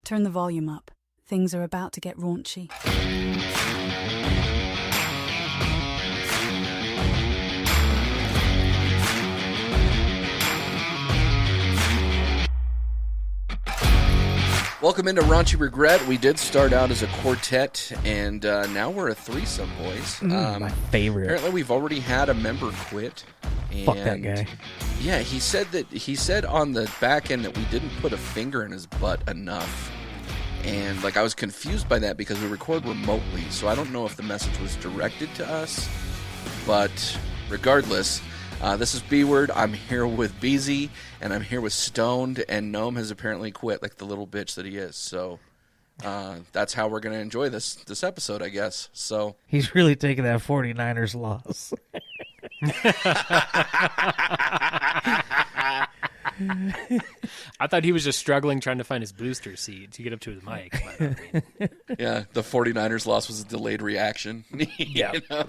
Turn the volume up. Things are about to get raunchy. Welcome into Raunchy Regret. We did start out as a quartet, and now we're a threesome, boys. My favorite. Apparently, we've already had a member quit. And Fuck that guy. Yeah, he said on the back end that we didn't put a finger in his butt enough. And I was confused by that because we record remotely, so I don't know if the message was directed to us. But regardless, this is B-Word. I'm here with Beezy, and I'm here with Stoned, and Gnome has apparently quit like the little bitch that he is. So that's how we're going to enjoy this episode, I guess. So He's really taking that 49ers loss. I thought he was just struggling trying to find his booster seat to get up to his mic. But, yeah, the 49ers loss was a delayed reaction. Yeah. You know?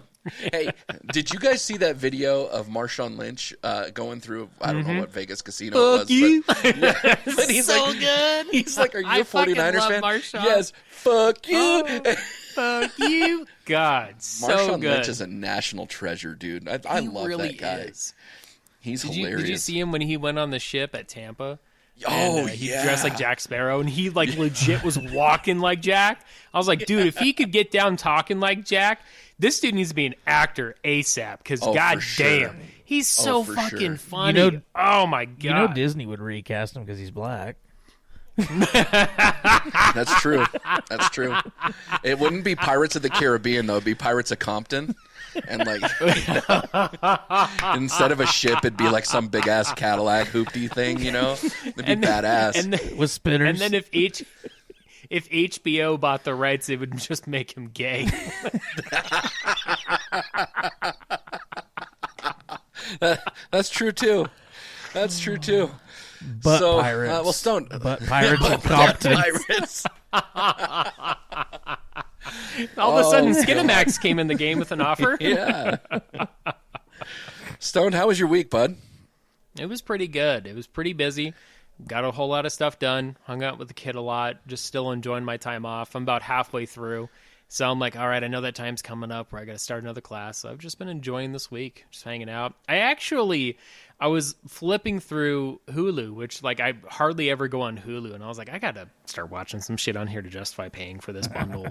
Hey, did you guys see that video of Marshawn Lynch going through, I don't know what Vegas casino it was. Fuck you. But he's so like, good. He's like, are you I a fucking 49ers love fan? Marshawn. Yes, fuck you. Oh, fuck you. God, so Marshawn good. Lynch is a national treasure, dude. I love really that guy. Is. He's Did hilarious. you see him when he went on the ship at Tampa? Oh, And, he yeah. dressed like Jack Sparrow, and he legit was walking like Jack. I was like, dude, if he could get down talking like Jack, this dude needs to be an actor ASAP. Because god for sure. damn, he's so for fucking sure. funny. You know- oh my god, You know Disney would recast him because he's black. That's true. That's true. It wouldn't be Pirates of the Caribbean, though. It'd be Pirates of Compton. And, instead of a ship, it'd be like some big-ass Cadillac hoopty thing, you know? It'd be badass. With spinners. And then if HBO bought the rights, it would just make him gay. That's true, too. That's true, too. But So, pirates. well, Stone. But pirates of Compton. Pirates. All of a sudden, Skinamax came in the game with an offer. Yeah. Stone, how was your week, bud? It was pretty good. It was pretty busy. Got a whole lot of stuff done. Hung out with the kid a lot. Just still enjoying my time off. I'm about halfway through. So I'm like, all right, I know that time's coming up where I got to start another class. So I've just been enjoying this week, just hanging out. I was flipping through Hulu, which I hardly ever go on Hulu. And I was like, I got to start watching some shit on here to justify paying for this bundle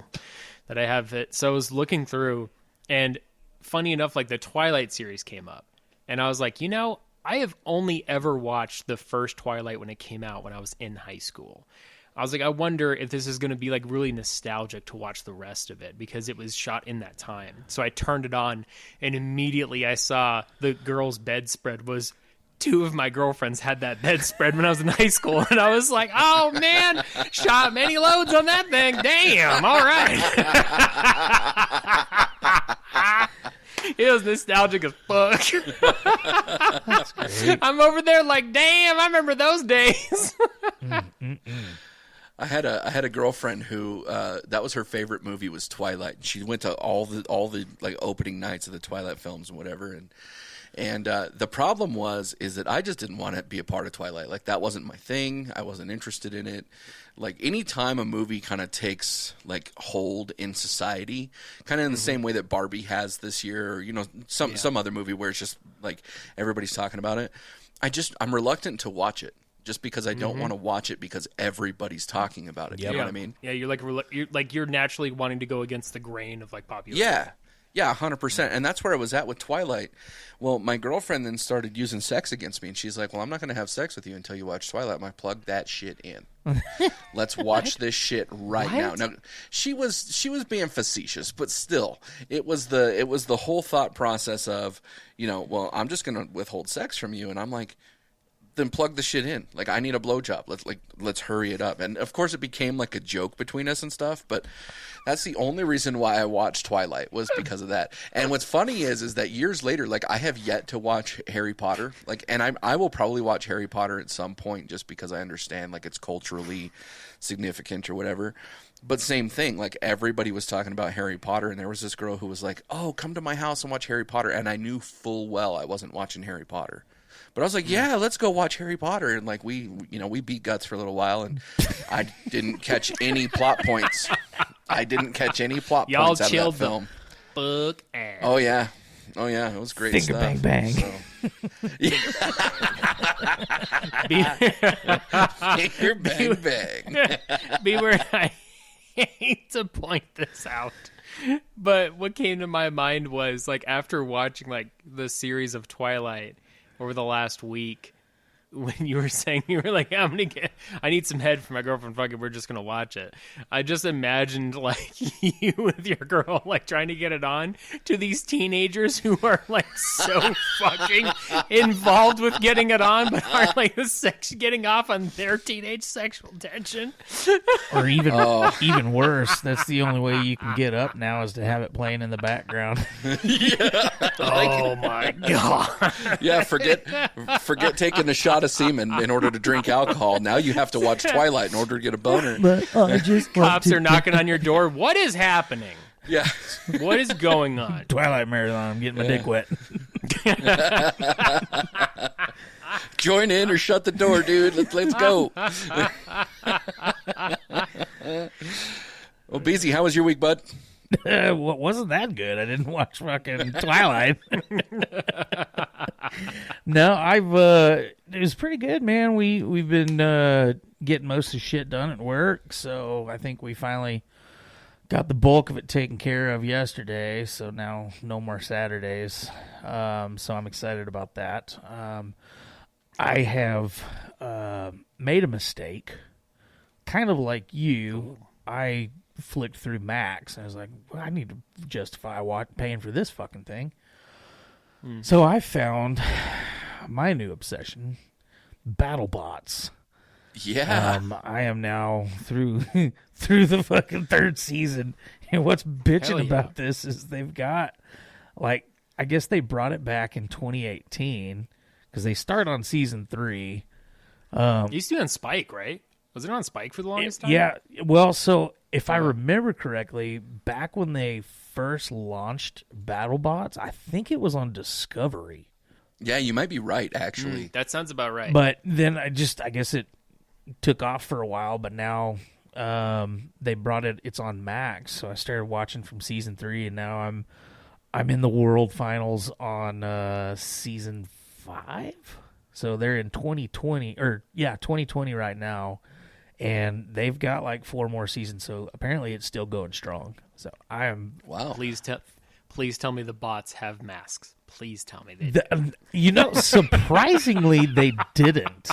that I have. So I was looking through, and funny enough, the Twilight series came up. And I was like, I have only ever watched the first Twilight when it came out when I was in high school. I was like, I wonder if this is going to be really nostalgic to watch the rest of it because it was shot in that time. So I turned it on, and immediately I saw the girl's bedspread was two of my girlfriends had that bedspread when I was in high school. And I was like, oh man, shot many loads on that thing. Damn. All right. It was nostalgic as fuck. That's great. I'm over there damn, I remember those days. I had a girlfriend who that was her favorite movie was Twilight. She went to all the opening nights of the Twilight films and whatever. And the problem is that I just didn't want to be a part of Twilight. That wasn't my thing. I wasn't interested in it. Any time a movie kind of takes hold in society, kind of in the same way that Barbie has this year, or some other movie where it's just everybody's talking about it. I'm reluctant to watch it. Just because I don't want to watch it because everybody's talking about it. You know what I mean? Yeah, you're naturally wanting to go against the grain of popularity. Yeah, 100%. And that's where I was at with Twilight. Well, my girlfriend then started using sex against me, and she's like, well, I'm not going to have sex with you until you watch Twilight. I'm like, plug that shit in. Let's watch this shit right now. Now, she was being facetious, but still, it was the whole thought process of, well, I'm just going to withhold sex from you. And I'm like, then plug the shit in. I need a blowjob. Let's hurry it up. And of course it became a joke between us and stuff, but that's the only reason why I watched Twilight was because of that. And what's funny is that years later, I have yet to watch Harry Potter. And I will probably watch Harry Potter at some point just because I understand it's culturally significant or whatever. But same thing, everybody was talking about Harry Potter, and there was this girl who was like, oh, come to my house and watch Harry Potter. And I knew full well I wasn't watching Harry Potter. But I was like, yeah, let's go watch Harry Potter. And like we beat guts for a little while, and I didn't catch any plot points. I didn't catch any plot Y'all points out of chilled that film. Fuck ass. Oh yeah, it was great Finger stuff. bang bang. So. Finger bang bang. Beware, I hate to point this out, but what came to my mind was like after watching like the series of Twilight over the last week, when you were saying you were like, I need some head for my girlfriend. Fuck it, we're just gonna watch it. I just imagined like you with your girl like trying to get it on to these teenagers who are like so fucking involved with getting it on, but are like getting off on their teenage sexual tension. Or even even worse, that's the only way you can get up now is to have it playing in the background. Oh my god! Yeah, forget taking a shot of semen in order to drink alcohol. Now you have to watch Twilight in order to get a boner. But I just Cops are knocking on your door. What is happening? Yeah. What is going on? Twilight Marathon. I'm getting my dick wet. Join in or shut the door, dude. Let's go. Well, Beezy, how was your week, bud? Wasn't that good? I didn't watch fucking Twilight. No, it was pretty good, man. We've been getting most of the shit done at work, so I think we finally got the bulk of it taken care of yesterday. So now no more Saturdays. So I'm excited about that. I have made a mistake, kind of like you. I flicked through Max, and I was like, well, I need to justify paying for this fucking thing. So I found my new obsession, BattleBots. Yeah. I am now through the fucking third season, and what's bitching about this is they've got, like, I guess they brought it back in 2018, because they start on season 3. It used to be on Spike, right? Was it on Spike for the longest time? Yeah, well, so if I remember correctly, back when they first launched BattleBots, I think it was on Discovery. Yeah, you might be right, actually. That sounds about right. But then I guess it took off for a while, but now they brought it's on Max, so I started watching from season 3, and now I'm in the World Finals on season 5. So they're in 2020 right now. And they've got like 4 more seasons, so apparently it's still going strong. So I am. Wow. Please tell me the bots have masks. Please tell me they do. Surprisingly, they didn't.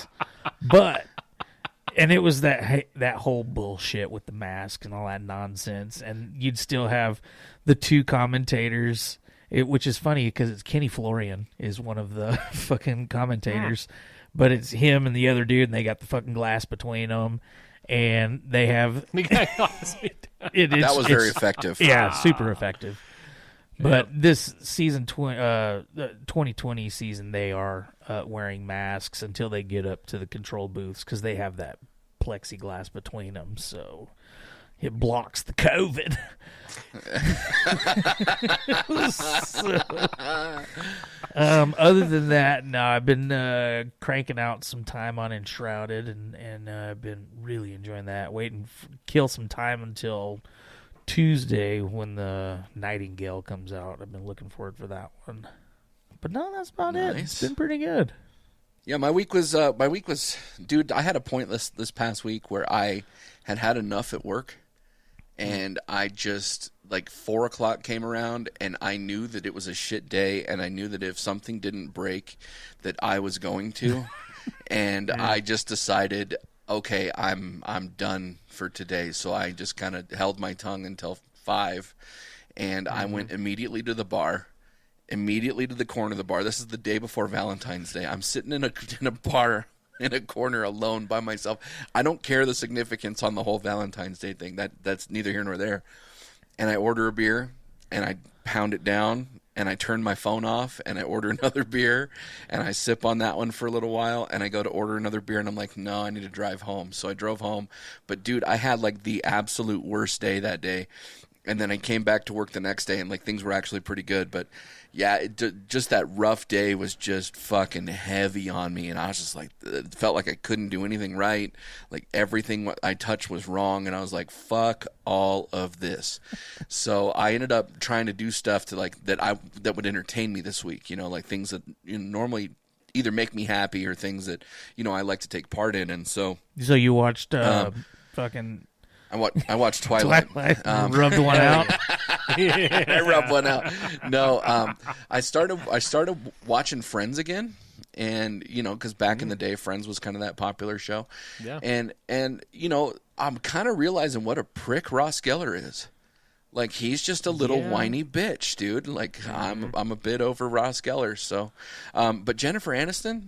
And it was that whole bullshit with the mask and all that nonsense. And you'd still have the 2 commentators, which is funny because it's Kenny Florian is one of the fucking commentators. Yeah. But it's him and the other dude, and they got the fucking glass between them, and they have. That was very effective. Yeah, super effective. But this season, 2020 season, they are wearing masks until they get up to the control booths because they have that plexiglass between them, so it blocks the COVID. Other than that, no, I've been cranking out some time on Enshrouded, and I've been really enjoying that. Kill some time until Tuesday when the Nightingale comes out. I've been looking forward for that one. But no, that's about it. It's been pretty good. Yeah, my week was, dude, I had a point this past week where I had enough at work. And I just, like, 4 o'clock came around, and I knew that it was a shit day, and I knew that if something didn't break, that I was going to. And I just decided, okay, I'm done for today. So I just kind of held my tongue until 5, and I went immediately to the bar, immediately to the corner of the bar. This is the day before Valentine's Day. I'm sitting in a bar in a corner alone by myself. I don't care the significance on the whole Valentine's Day thing. That's neither here nor there. And I order a beer, and I pound it down, and I turn my phone off, and I order another beer, and I sip on that one for a little while, and I go to order another beer, and I'm like, no, I need to drive home. So I drove home. But, dude, I had, like, the absolute worst day that day. And then I came back to work the next day, and like things were actually pretty good. But yeah, just that rough day was just fucking heavy on me, and I was just like, it felt like I couldn't do anything right. Like everything I touched was wrong, and I was like, fuck all of this. So I ended up trying to do stuff to like that would entertain me this week. You know, like things that normally either make me happy or things that I like to take part in. And so you watched fucking. I watched Twilight. Rubbed one out. I rubbed one out. No, I started watching Friends again, and because back in the day, Friends was kind of that popular show. Yeah. And I'm kind of realizing what a prick Ross Geller is. Like he's just a little whiny bitch, dude. Like I'm a bit over Ross Geller. So, but Jennifer Aniston,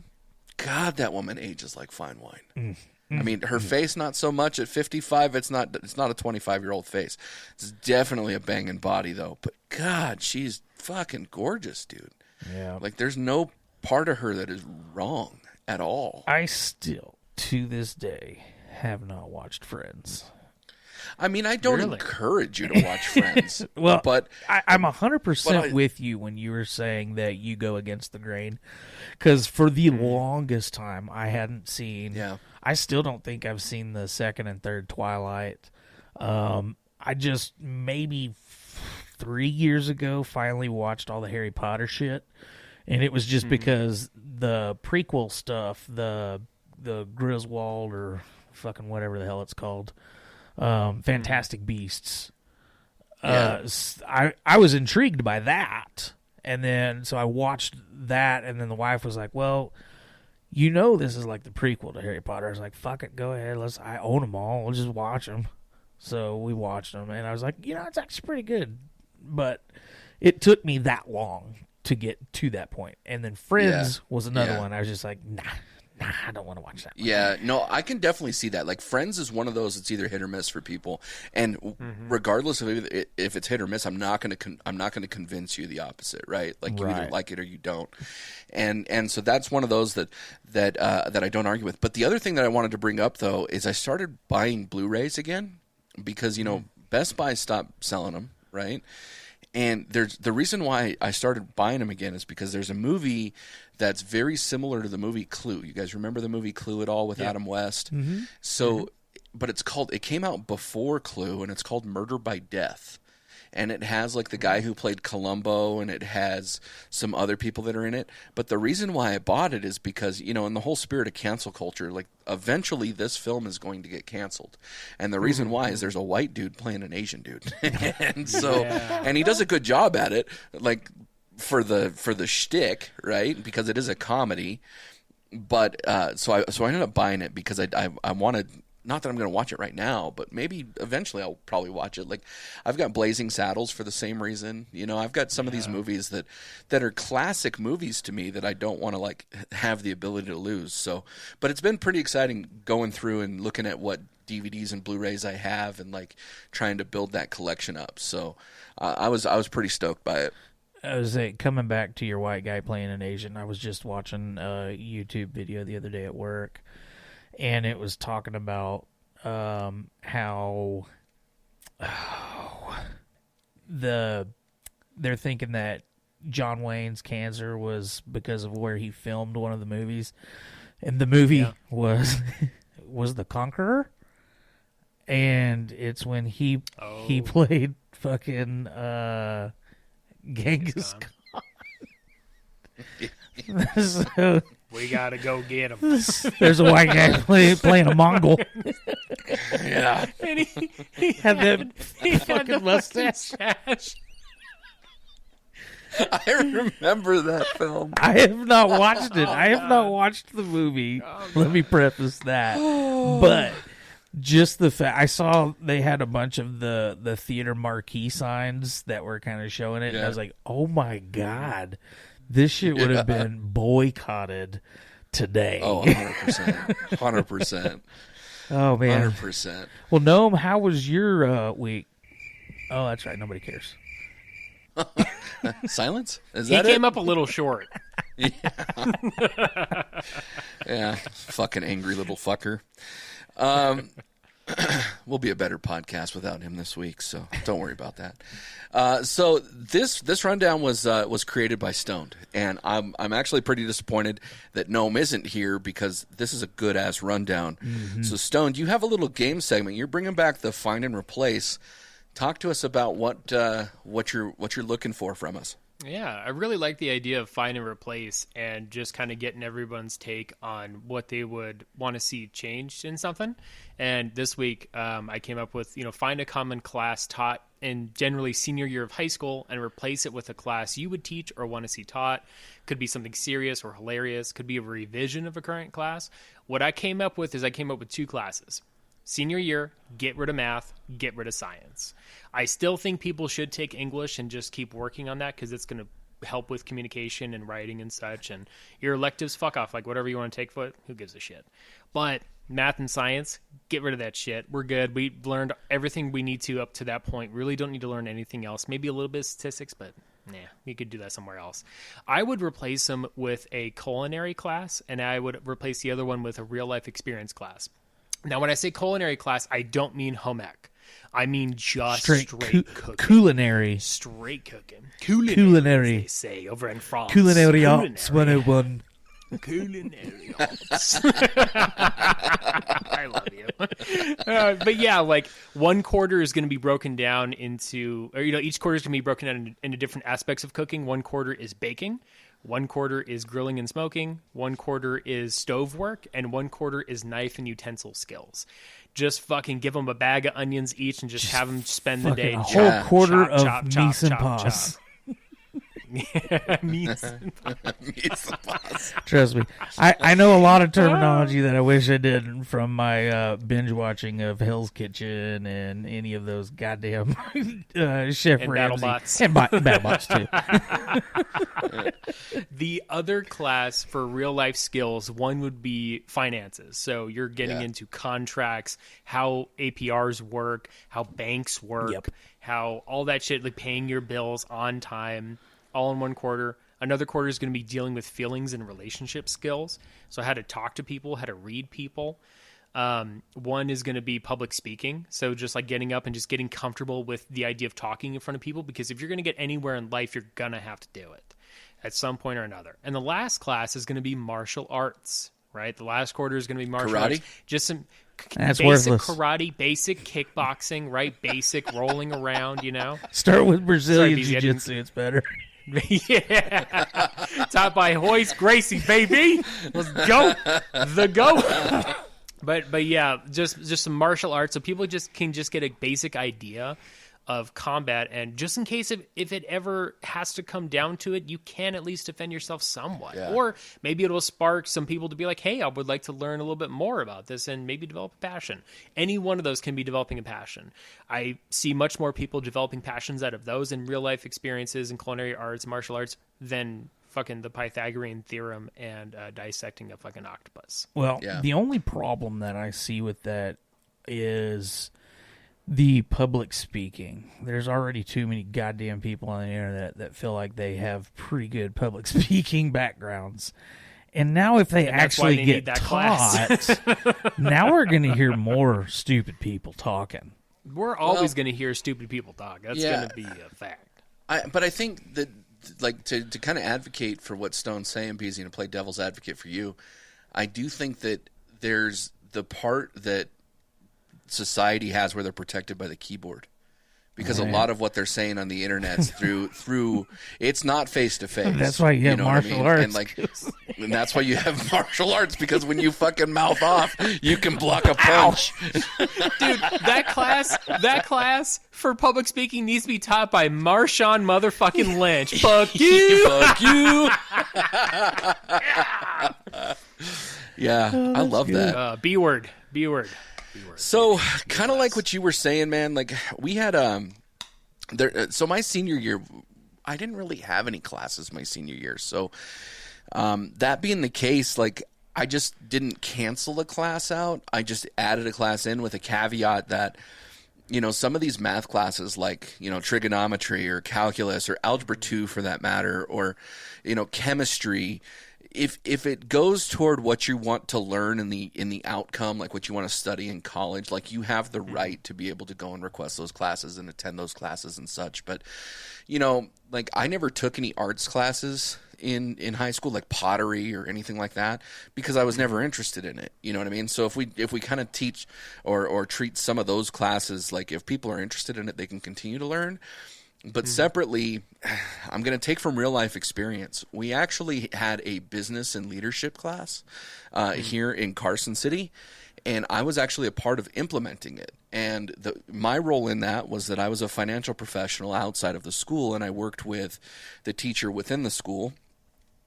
God, that woman ages like fine wine. I mean, her face not so much at 55. It's not a 25-year-old face. It's definitely a banging body though. But God, she's fucking gorgeous, dude. Yeah. Like there's no part of her that is wrong at all. I still, to this day, have not watched Friends. I mean, I don't encourage you to watch Friends. Well, but I'm 100% with you when you were saying that you go against the grain. Because for the longest time, I hadn't seen... Yeah. I still don't think I've seen the second and third Twilight. I just, maybe 3 years ago, finally watched all the Harry Potter shit. And it was just because the prequel stuff, the Griswold or fucking whatever the hell it's called... Fantastic Beasts. I was intrigued by that, and then so I watched that, and then the wife was like, "Well, this is like the prequel to Harry Potter." I was like, "Fuck it, go ahead. I own them all. We'll just watch them." So we watched them, and I was like, it's actually pretty good, but it took me that long to get to that point. And then Friends was another one. I was just like, nah, I don't want to watch that one. Yeah, no, I can definitely see that. Like, Friends is one of those that's either hit or miss for people, and regardless of if it's hit or miss, I'm not going to convince you the opposite, right? Like, you either like it or you don't, and so that's one of those that I don't argue with. But the other thing that I wanted to bring up though is I started buying Blu-rays again because Best Buy stopped selling them, right? And the reason why I started buying them again is because there's a movie that's very similar to the movie Clue. You guys remember the movie Clue at all with Adam West? Mm-hmm. So, but it came out before Clue, and it's called Murder by Death. And it has like the guy who played Columbo, and it has some other people that are in it. But the reason why I bought it is because, in the whole spirit of cancel culture, like eventually this film is going to get canceled. And the reason why is there's a white dude playing an Asian dude. And so, and he does a good job at it, like for the shtick, right? Because it is a comedy. But so I ended up buying it because I wanted. Not that I'm going to watch it right now, but maybe eventually I'll probably watch it. Like, I've got Blazing Saddles for the same reason. I've got some of these movies that are classic movies to me that I don't want to like have the ability to lose. So, but it's been pretty exciting going through and looking at what DVDs and Blu-rays I have and like trying to build that collection up. So, I was pretty stoked by it. I was coming back to your white guy playing an Asian. I was just watching a YouTube video the other day at work. And it was talking about how they're thinking that John Wayne's cancer was because of where he filmed one of the movies, and the movie was The Conqueror, and it's when he played fucking Genghis Khan. So. We gotta go get him. There's a white guy playing a Mongol. Yeah, and he had that fucking mustache. I remember that film. I have not watched it. I have not watched the movie. Let me preface that. But just the fact I saw they had a bunch of the theater marquee signs that were kind of showing it, and I was like, oh my God. This shit would have been boycotted today. Oh, 100%. 100%. Oh, man. 100%. Well, Noam, how was your week? Oh, that's right. Nobody cares. Silence? Is he that came it? up a little short. Yeah. Fucking angry little fucker. We'll be a better podcast without him this week, so don't worry about that. So this rundown was created by Stoned, and I'm actually pretty disappointed that Gnome isn't here because this is a good ass rundown. Mm-hmm. So Stoned, you have a little game segment. You're bringing back the find and replace. Talk to us about what you're looking for from us. Yeah, I really like the idea of find and replace and just kind of getting everyone's take on what they would want to see changed in something. And this week, I came up with, find a common class taught in generally senior year of high school and replace it with a class you would teach or want to see taught. Could be something serious or hilarious. Could be a revision of a current class. What I came up with is I came up with 2 classes. Senior year, get rid of math, get rid of science. I still think people should take English and just keep working on that because it's going to help with communication and writing and such. And your electives, fuck off. Like, whatever you want to take for it, who gives a shit? But math and science, get rid of that shit. We're good. We've learned everything we need to up to that point. Really don't need to learn anything else. Maybe a little bit of statistics, but we could do that somewhere else. I would replace them with a culinary class, and I would replace the other one with a real-life experience class. Now, when I say culinary class, I don't mean home ec. I mean just straight cooking. Culinary. Straight cooking. Culinary. As they say over in France. Culinary Arts 101. Culinary Arts. I love you. But yeah, like one quarter is going to be broken down into, or each quarter is going to be broken down into different aspects of cooking. One quarter is baking. One quarter is grilling and smoking, one quarter is stove work, and one quarter is knife and utensil skills. Just fucking give them a bag of onions each and just have them spend the day. A whole quarter of mise en place. Mise en place. Trust me. I know a lot of terminology that I wish I did from my binge watching of Hell's Kitchen and any of those goddamn Chef and Ramsay. BattleBots. And BattleBots, too. The other class for real life skills, one would be finances. So you're getting into contracts, how APRs work, how banks work, how all that shit, like paying your bills on time, all in one quarter. Another quarter is going to be dealing with feelings and relationship skills. So how to talk to people, how to read people. One is going to be public speaking. So just like getting up and just getting comfortable with the idea of talking in front of people, because if you're going to get anywhere in life, you're going to have to do it at some point or another. And the last class is going to be martial arts, right? The last quarter is going to be martial arts. Just some That's basic worthless. karate, basic kickboxing, right? Basic rolling around, Start with Brazilian Sorry, BZ, Jiu-Jitsu. It's better. Yeah. Taught by Hoist Gracie, baby. Let's go. The go. But yeah, just some martial arts so people can get a basic idea of combat, and just in case if it ever has to come down to it, you can at least defend yourself somewhat. Yeah. Or maybe it'll spark some people to be like, hey, I would like to learn a little bit more about this and maybe develop a passion. Any one of those can be developing a passion. I see much more people developing passions out of those in real life experiences in culinary arts, martial arts, than fucking the Pythagorean theorem and dissecting a fucking octopus. Well, the only problem that I see with that is the public speaking. There's already too many goddamn people on the internet that feel like they have pretty good public speaking backgrounds. And now if they actually get taught, now we're going to hear more stupid people talking. We're always going to hear stupid people talk. That's going to be a fact. But I think that, like, to kind of advocate for what Stone's saying, because, to play devil's advocate for you, I do think that there's the part that society has where they're protected by the keyboard, because a lot of what they're saying on the internet's through it's not face to face. That's why you have martial arts, and that's why you have martial arts, because when you fucking mouth off, you can block a punch. Dude, that class for public speaking needs to be taught by Marshawn motherfucking Lynch. Fuck you. Fuck you. Yeah, I love that. B word. So, kind of like what you were saying, man. Like, we had so my senior year, I didn't really have any classes my senior year. So, that being the case, like, I just didn't cancel a class out. I just added a class in with a caveat that, some of these math classes, like, trigonometry or calculus or algebra 2 for that matter, or, chemistry, if it goes toward what you want to learn in the outcome, like what you want to study in college, like you have the right to be able to go and request those classes and attend those classes and such. But, like I never took any arts classes in high school, like pottery or anything like that, because I was never interested in it. You know what I mean? So if we kind of teach or treat some of those classes, like if people are interested in it, they can continue to learn. But separately, I'm going to take from real life experience. We actually had a business and leadership class here in Carson City, and I was actually a part of implementing it. And my role in that was that I was a financial professional outside of the school, and I worked with the teacher within the school.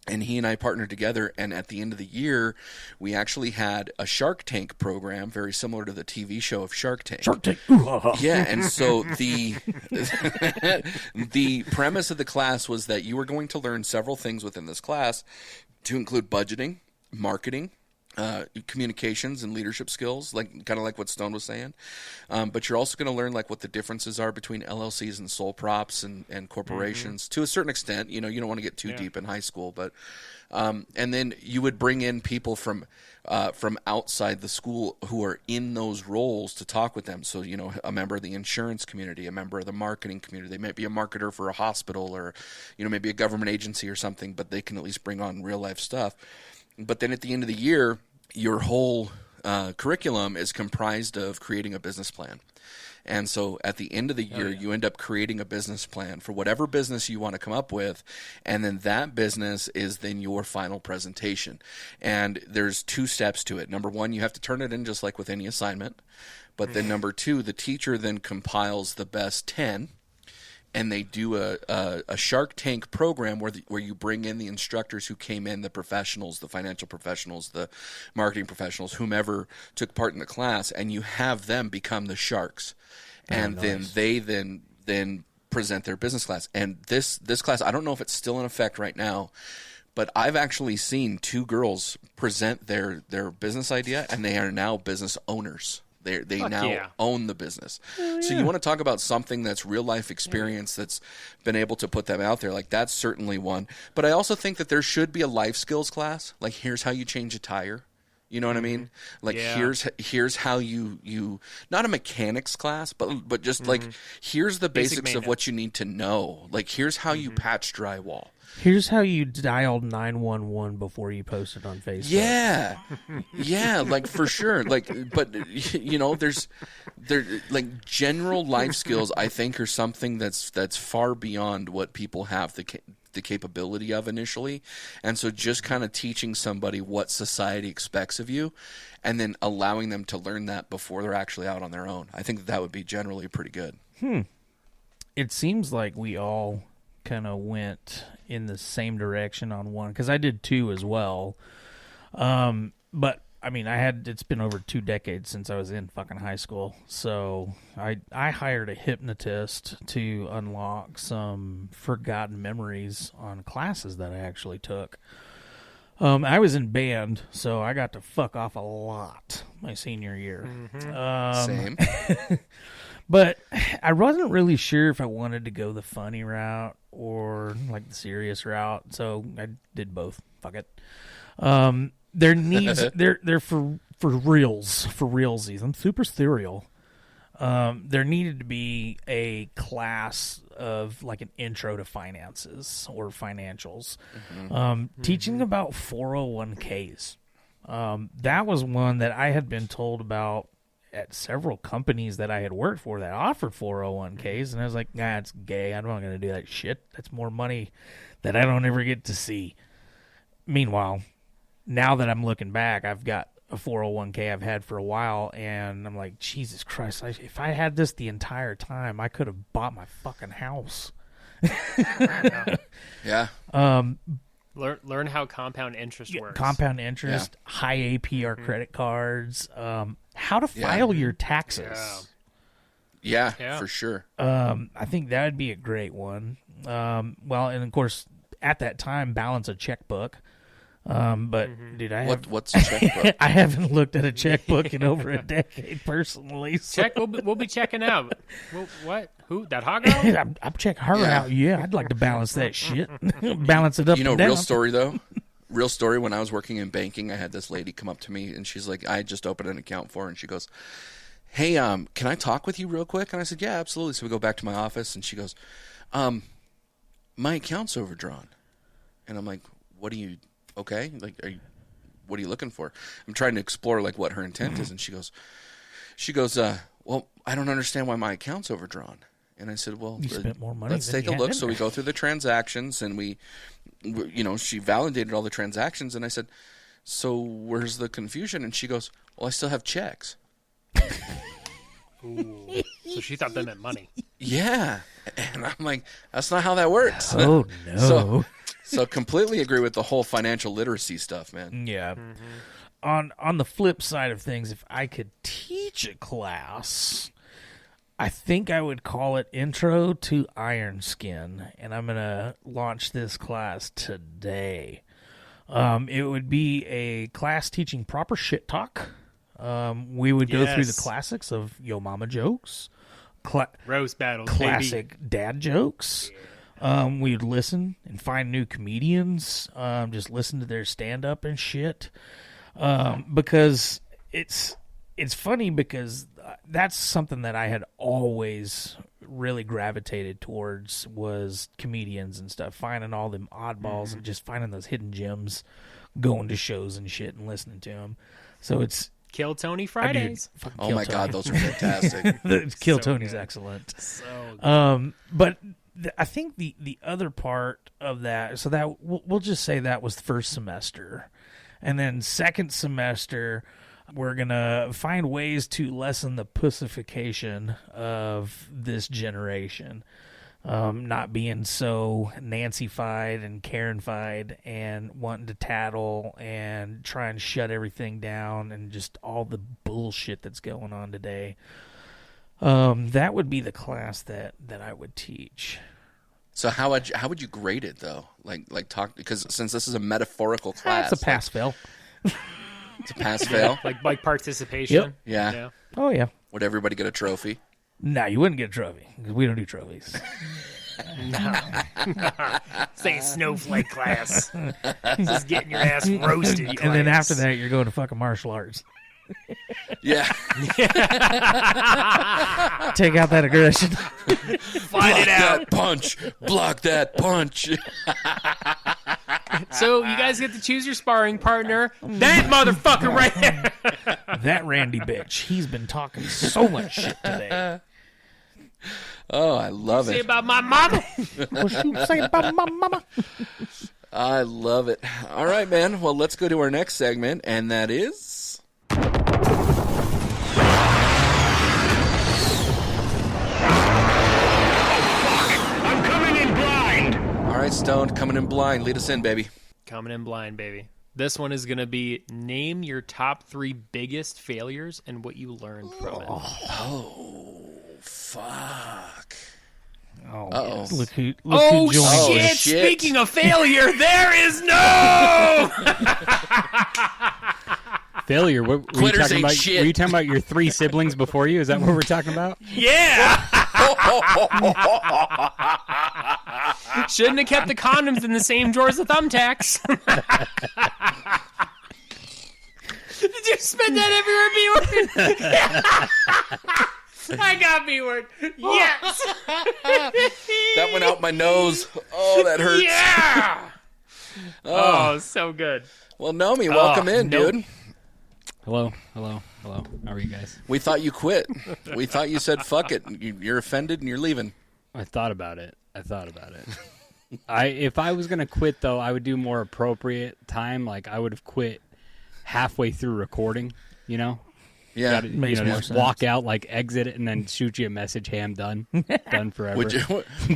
And he and I partnered together, and at the end of the year, we actually had a Shark Tank program, very similar to the TV show of Shark Tank. Shark Tank. Yeah, and so the premise of the class was that you were going to learn several things within this class, to include budgeting, marketing, communications and leadership skills, like kind of like what Stone was saying. But you're also going to learn like what the differences are between LLCs and sole props and corporations to a certain extent. You don't want to get too deep in high school, but and then you would bring in people from outside the school who are in those roles to talk with them. So, a member of the insurance community, a member of the marketing community. They might be a marketer for a hospital or, maybe a government agency or something, but they can at least bring on real life stuff. But then at the end of the year, your whole curriculum is comprised of creating a business plan. And so at the end of the year, you end up creating a business plan for whatever business you want to come up with. And then that business is then your final presentation. And there's 2 steps to it. Number 1, you have to turn it in just like with any assignment. But then number 2, the teacher then compiles the best 10. And they do a Shark Tank program where you bring in the instructors who came in, the professionals, the financial professionals, the marketing professionals, whomever took part in the class, and you have them become the sharks. And then they then present their business class. And this class, I don't know if it's still in effect right now, but I've actually seen 2 girls present their business idea, and they are now business owners. They now own the business. So you want to talk about something that's real life experience that's been able to put them out there. Like that's certainly one. But I also think that there should be a life skills class. Like here's how you change a tire. You know what I mean? Like here's how you not a mechanics class, but just like here's the basics of what you need to know. Like here's how you patch drywall. Here's how you dialed 911 before you posted on Facebook. Yeah, like for sure. Like, but there's like general life skills. I think are something that's far beyond what people have the capability of initially, and so just kind of teaching somebody what society expects of you, and then allowing them to learn that before they're actually out on their own. I think that would be generally pretty good. It seems like we all kind of went in the same direction on one, because I did 2 as well. But I mean, it's been over 2 decades since I was in fucking high school, so I hired a hypnotist to unlock some forgotten memories on classes that I actually took. I was in band, so I got to fuck off a lot my senior year. Same. But I wasn't really sure if I wanted to go the funny route or like the serious route, so I did both. Fuck it. There needs they're for realsies. I'm super serial. There needed to be a class of like an intro to finances or financials, teaching about 401ks. That was one that I had been told about at several companies that I had worked for that offered 401ks, and I was like, nah, it's gay. I'm not going to do that shit. That's more money that I don't ever get to see. Meanwhile, now that I'm looking back, I've got a 401k I've had for a while, and I'm like, Jesus Christ, if I had this the entire time, I could have bought my fucking house. Yeah. Learn how compound interest works. Compound interest, high APR credit cards, how to file your taxes. Yeah, for sure. I think that would be a great one. Well, and of course, at that time, balance a checkbook. But dude, what's a checkbook? I haven't looked at a checkbook in over a decade personally. So. We'll be checking out. What? Who? That hot girl? I'm checking her out. Yeah, I'd like to balance that shit. Balance it up. Real story though. real story, when I was working in banking, I had this lady come up to me, and she's like, I had just opened an account for her, and she goes, hey, can I talk with you real quick? And I said, yeah, absolutely. So we go back to my office, and she goes, my account's overdrawn. And I'm like, what are you, okay? Like, what are you looking for? I'm trying to explore, like, what her intent is. And she goes, well, I don't understand why my account's overdrawn. And I said, well, You spent more money let's than take you a had look. in So we go through the transactions, and she validated all the transactions. And I said, so where's the confusion? And she goes, well, I still have checks. Ooh. So she thought that meant money. Yeah. And I'm like, that's not how that works. Oh, no. So completely agree with the whole financial literacy stuff, man. Yeah. On the flip side of things, if I could teach a class, I think I would call it Intro to Iron Skin, and I'm going to launch this class today. It would be a class teaching proper shit talk. We would go through the classics of Yo Mama jokes, Rose battles, classic dad jokes. We'd listen and find new comedians, just listen to their stand-up and shit. Because it's funny because that's something that I had always really gravitated towards was comedians and stuff, finding all them oddballs and just finding those hidden gems, going to shows and shit and listening to them. So it's Kill Tony Fridays. Oh my God, those are fantastic. Kill So Tony's good. excellent. So good. But I think the other part of that, so that we'll just say that was the first semester. And then second semester, we're going to find ways to lessen the pussification of this generation. Not being so Nancy-fied and Karen-fied and wanting to tattle and try and shut everything down and just all the bullshit that's going on today. That would be the class that I would teach. So how would you grade it though? Like talk, because since this is a metaphorical class, It's a pass-fail. It's a pass fail. like participation. Yep. Yeah. Oh, yeah. Would everybody get a trophy? No, you wouldn't get a trophy because we don't do trophies. It's like a snowflake class. Just getting your ass roasted. And then class. after that, you're going to fucking martial arts. Yeah. Take out that aggression. Fight it out. That punch. Block that punch. So you guys get to choose your sparring partner. That motherfucker right there. That Randy bitch. He's been talking so much shit today. Oh, I love Say it. about my mama. What you say about my mama? I love it. All right, man. Well, let's go to our next segment, and that is... I'm coming in blind. All right, Stone, coming in blind. Lead us in, baby. Coming in blind, baby. This one is going to be name your top 3 biggest failures and what you learned from it. Fuck. Oh, Uh-oh. look who joined. Oh, shit! shit. Speaking of failure, there is no. Failure. What, were, you Quitters talking ain't about, shit. were you talking about your 3 siblings before you? Is that what we're talking about? Yeah. Shouldn't have kept the condoms in the same drawers as thumbtacks. Did you spend that everywhere, B-word? I got B-word. Yes. That went out my nose. Oh, that hurts. Yeah. Oh, so good. Well, Nomi, welcome in, nope. dude. Hello. How are you guys? We thought you quit. We thought you said, fuck it. You're offended and you're leaving. I thought about it. If I was going to quit, though, I would do more appropriate time. Like, I would have quit halfway through recording, you know? Yeah. Gotta, Makes more just sense. walk out, like, exit it, and then shoot you a message, hey, I'm done. Done forever. Would you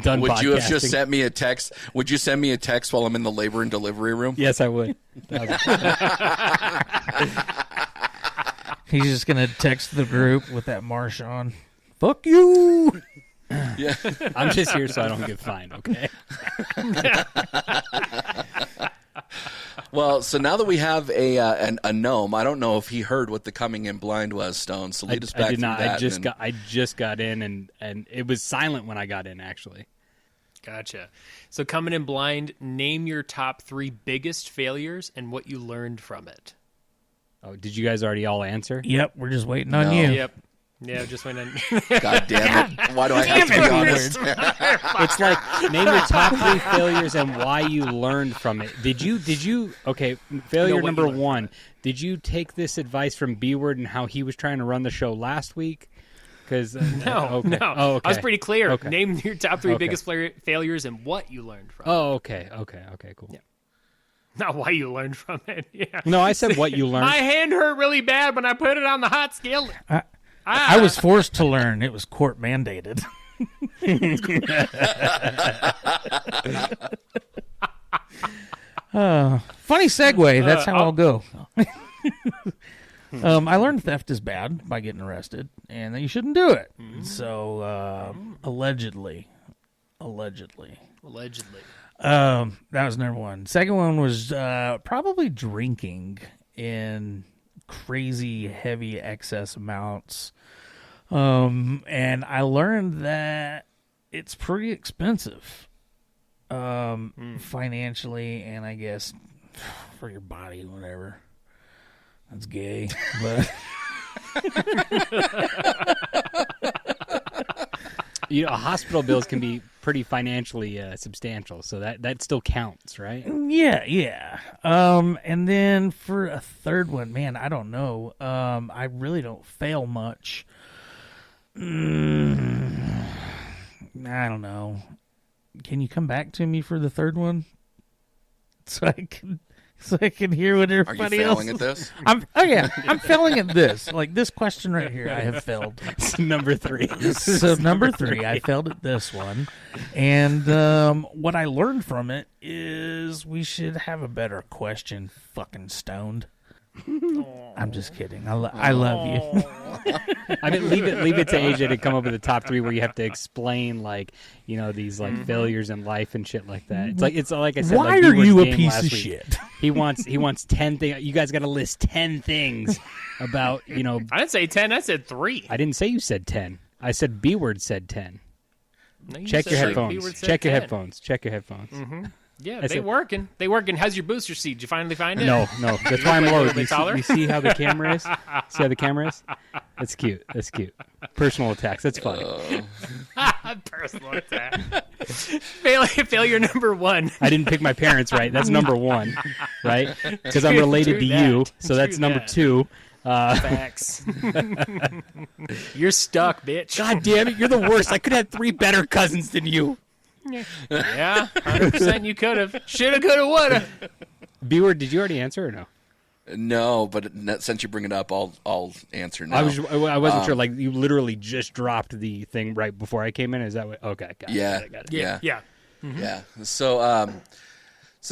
Done would you have just podcasting. sent me a text? Would you send me a text while I'm in the labor and delivery room? Yes, I would. He's just going to text the group with that marsh on. Fuck you. Yeah. I'm just here so I don't get fined, okay? Well, so now that we have a gnome, I don't know if he heard what the coming in blind was, Stone. So lead us back I did through not. that. I just got in, and it was silent when I got in, actually. Gotcha. So coming in blind, name your top 3 biggest failures and what you learned from it. Oh, did you guys already all answer? Yep, we're just waiting on No. you. Yep. Yeah, just went in. God damn it! Why do I have to be honest? It's like name your top 3 failures and why you learned from it. Did you? Okay, failure what you number learned from 1. Did you take this advice from B-Word and how he was trying to run the show last week? Because No, okay. no. Oh, okay. I was pretty clear. Okay. Name your top 3 Okay. biggest failures and what you learned from it. Oh, okay, cool. Yeah. Not why you learned from it. Yeah. No, I said what you learned. My hand hurt really bad when I put it on the hot skillet. I was forced to learn. It was court mandated. Funny segue. That's how I'll go. I learned theft is bad by getting arrested, and that you shouldn't do it. So, allegedly. Allegedly. That was number 1. Second one was probably drinking in crazy heavy excess amounts. And I learned that it's pretty expensive financially, and I guess for your body, whatever. That's gay, but hospital bills can be pretty financially substantial, so that still counts, right? yeah. And then for a third one, man, I don't know. I really don't fail much. I don't know. Can you come back to me for the third one, so I can hear what Are you everybody else? failing at this? I'm failing at this. Like this question right here, I have failed. Number 3. So number 3, I failed at this one, and what I learned from it is we should have a better question. Fucking stoned. I'm just kidding. I love you. I mean, leave it to AJ to come up with the top 3 where you have to explain these failures in life and shit like that. It's like I said. Why like are you a game piece last of week. shit? He wants 10 things. You guys got to list 10 things about I didn't say 10. I said 3. I didn't say you said 10. I said B-word said 10. No, you Check said your B-word headphones. said Check your 10. headphones. Check your headphones. Yeah, I they said- working. How's your booster seat? Did you finally find it? No. That's why I'm Like a low. little bit taller? You see how the camera is? See how the camera is? That's cute. Personal attacks. That's funny. Personal attack. Failure number 1. I didn't pick my parents right. That's number 1, right? Because I'm related to True you. that. So that's True number that. 2. Facts. You're stuck, bitch. God damn it. You're the worst. I could have 3 better cousins than you. Yeah, 100% you could have. Shoulda, coulda, woulda. B-word, did you already answer or no? No, but since you bring it up, I'll answer now. I wasn't sure. Like, you literally just dropped the thing right before I came in. Is that what? Okay, got it. Got it. Yeah. Yeah. So,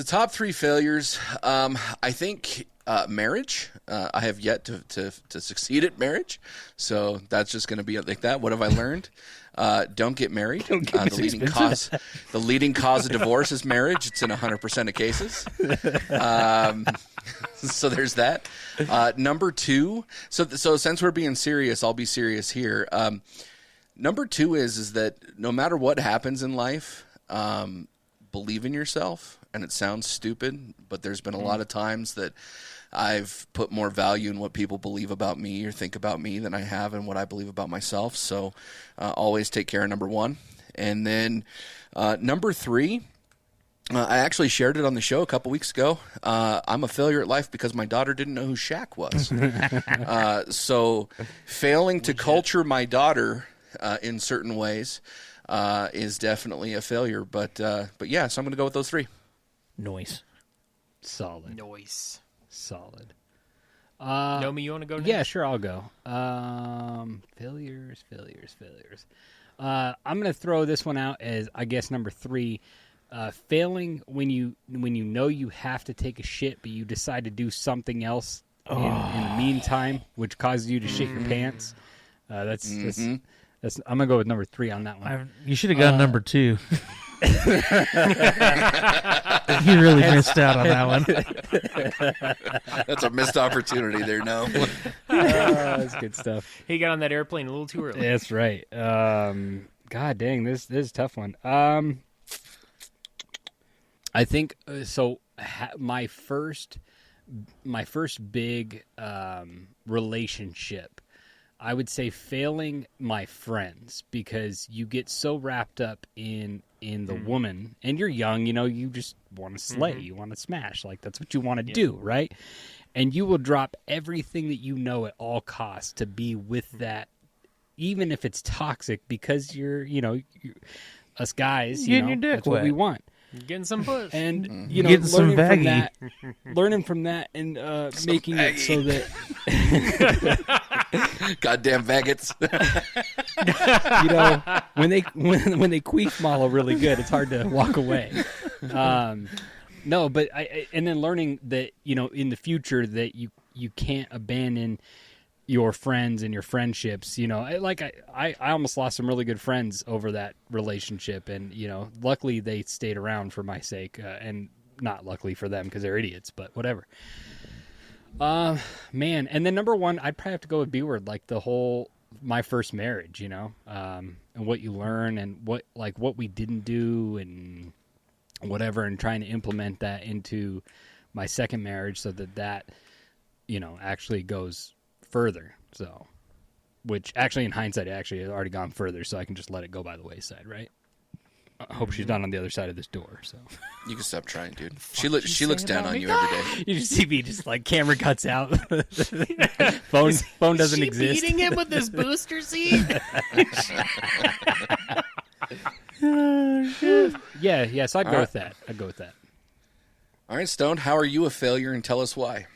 top 3 failures. I think marriage. I have yet to succeed at marriage, so that's just going to be like that. What have I learned? Don't get married. The leading cause of divorce is marriage. It's in 100% of cases. So there's that. Number 2. So since we're being serious, I'll be serious here. Number 2 is that no matter what happens in life, believe in yourself. And it sounds stupid, but there's been a lot of times that I've put more value in what people believe about me or think about me than I have in what I believe about myself. So always take care of number 1. And then number 3, I actually shared it on the show a couple weeks ago. I'm a failure at life because my daughter didn't know who Shaq was. So failing to culture my daughter in certain ways is definitely a failure. But yeah, so I'm going to go with those 3. Noise. Solid. Noise. Solid. Nomi, you want to go next? Yeah, sure, I'll go. Failures. I'm going to throw this one out as, I guess, number 3. Failing when you know you have to take a shit, but you decide to do something else in the meantime, which causes you to shit your pants. That's I'm gonna go with number 3 on that one. You should have gone number 2. You really missed out on that one. That's a missed opportunity there, no. That's good stuff. He got on that airplane a little too early. That's right. God dang, this is a tough one. I think so. My first big relationship, I would say failing my friends, because you get so wrapped up in the woman, and you're young, you just want to slay, you want to smash, like that's what you want to do, right? And you will drop everything that you know at all costs to be with that, even if it's toxic, because you're us guys, Getting your dick that's what wet. we want. Getting some push. And Getting some learning from that, and making it so that Goddamn faggots. when they queef Malo really good, it's hard to walk away. No, but and then learning that in the future that you can't abandon your friends and your friendships. I almost lost some really good friends over that relationship, and luckily they stayed around for my sake, and not luckily for them because they're idiots, but whatever. Man, and then number one, I'd probably have to go with B-word, like my first marriage, and what you learn, and what we didn't do, and whatever, and trying to implement that into my second marriage so that actually goes further. So, which actually in hindsight, actually has already gone further, so I can just let it go by the wayside, right? I hope she's not on the other side of this door. So You can stop trying, dude. She looks down on you every day. you just see me just like camera cuts out. phone doesn't she exist. beating him with this booster seat. Yeah. So I'd go with that. All right, Stone, how are you a failure, and tell us why?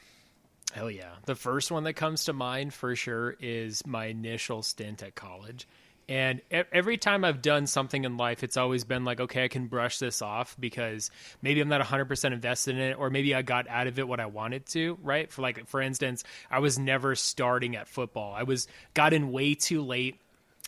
Hell yeah. The first one that comes to mind for sure is my initial stint at college. And every time I've done something in life, it's always been like, okay, I can brush this off because maybe I'm not 100% invested in it, or maybe I got out of it what I wanted to, right? For instance, I was never starting at football. Got in way too late,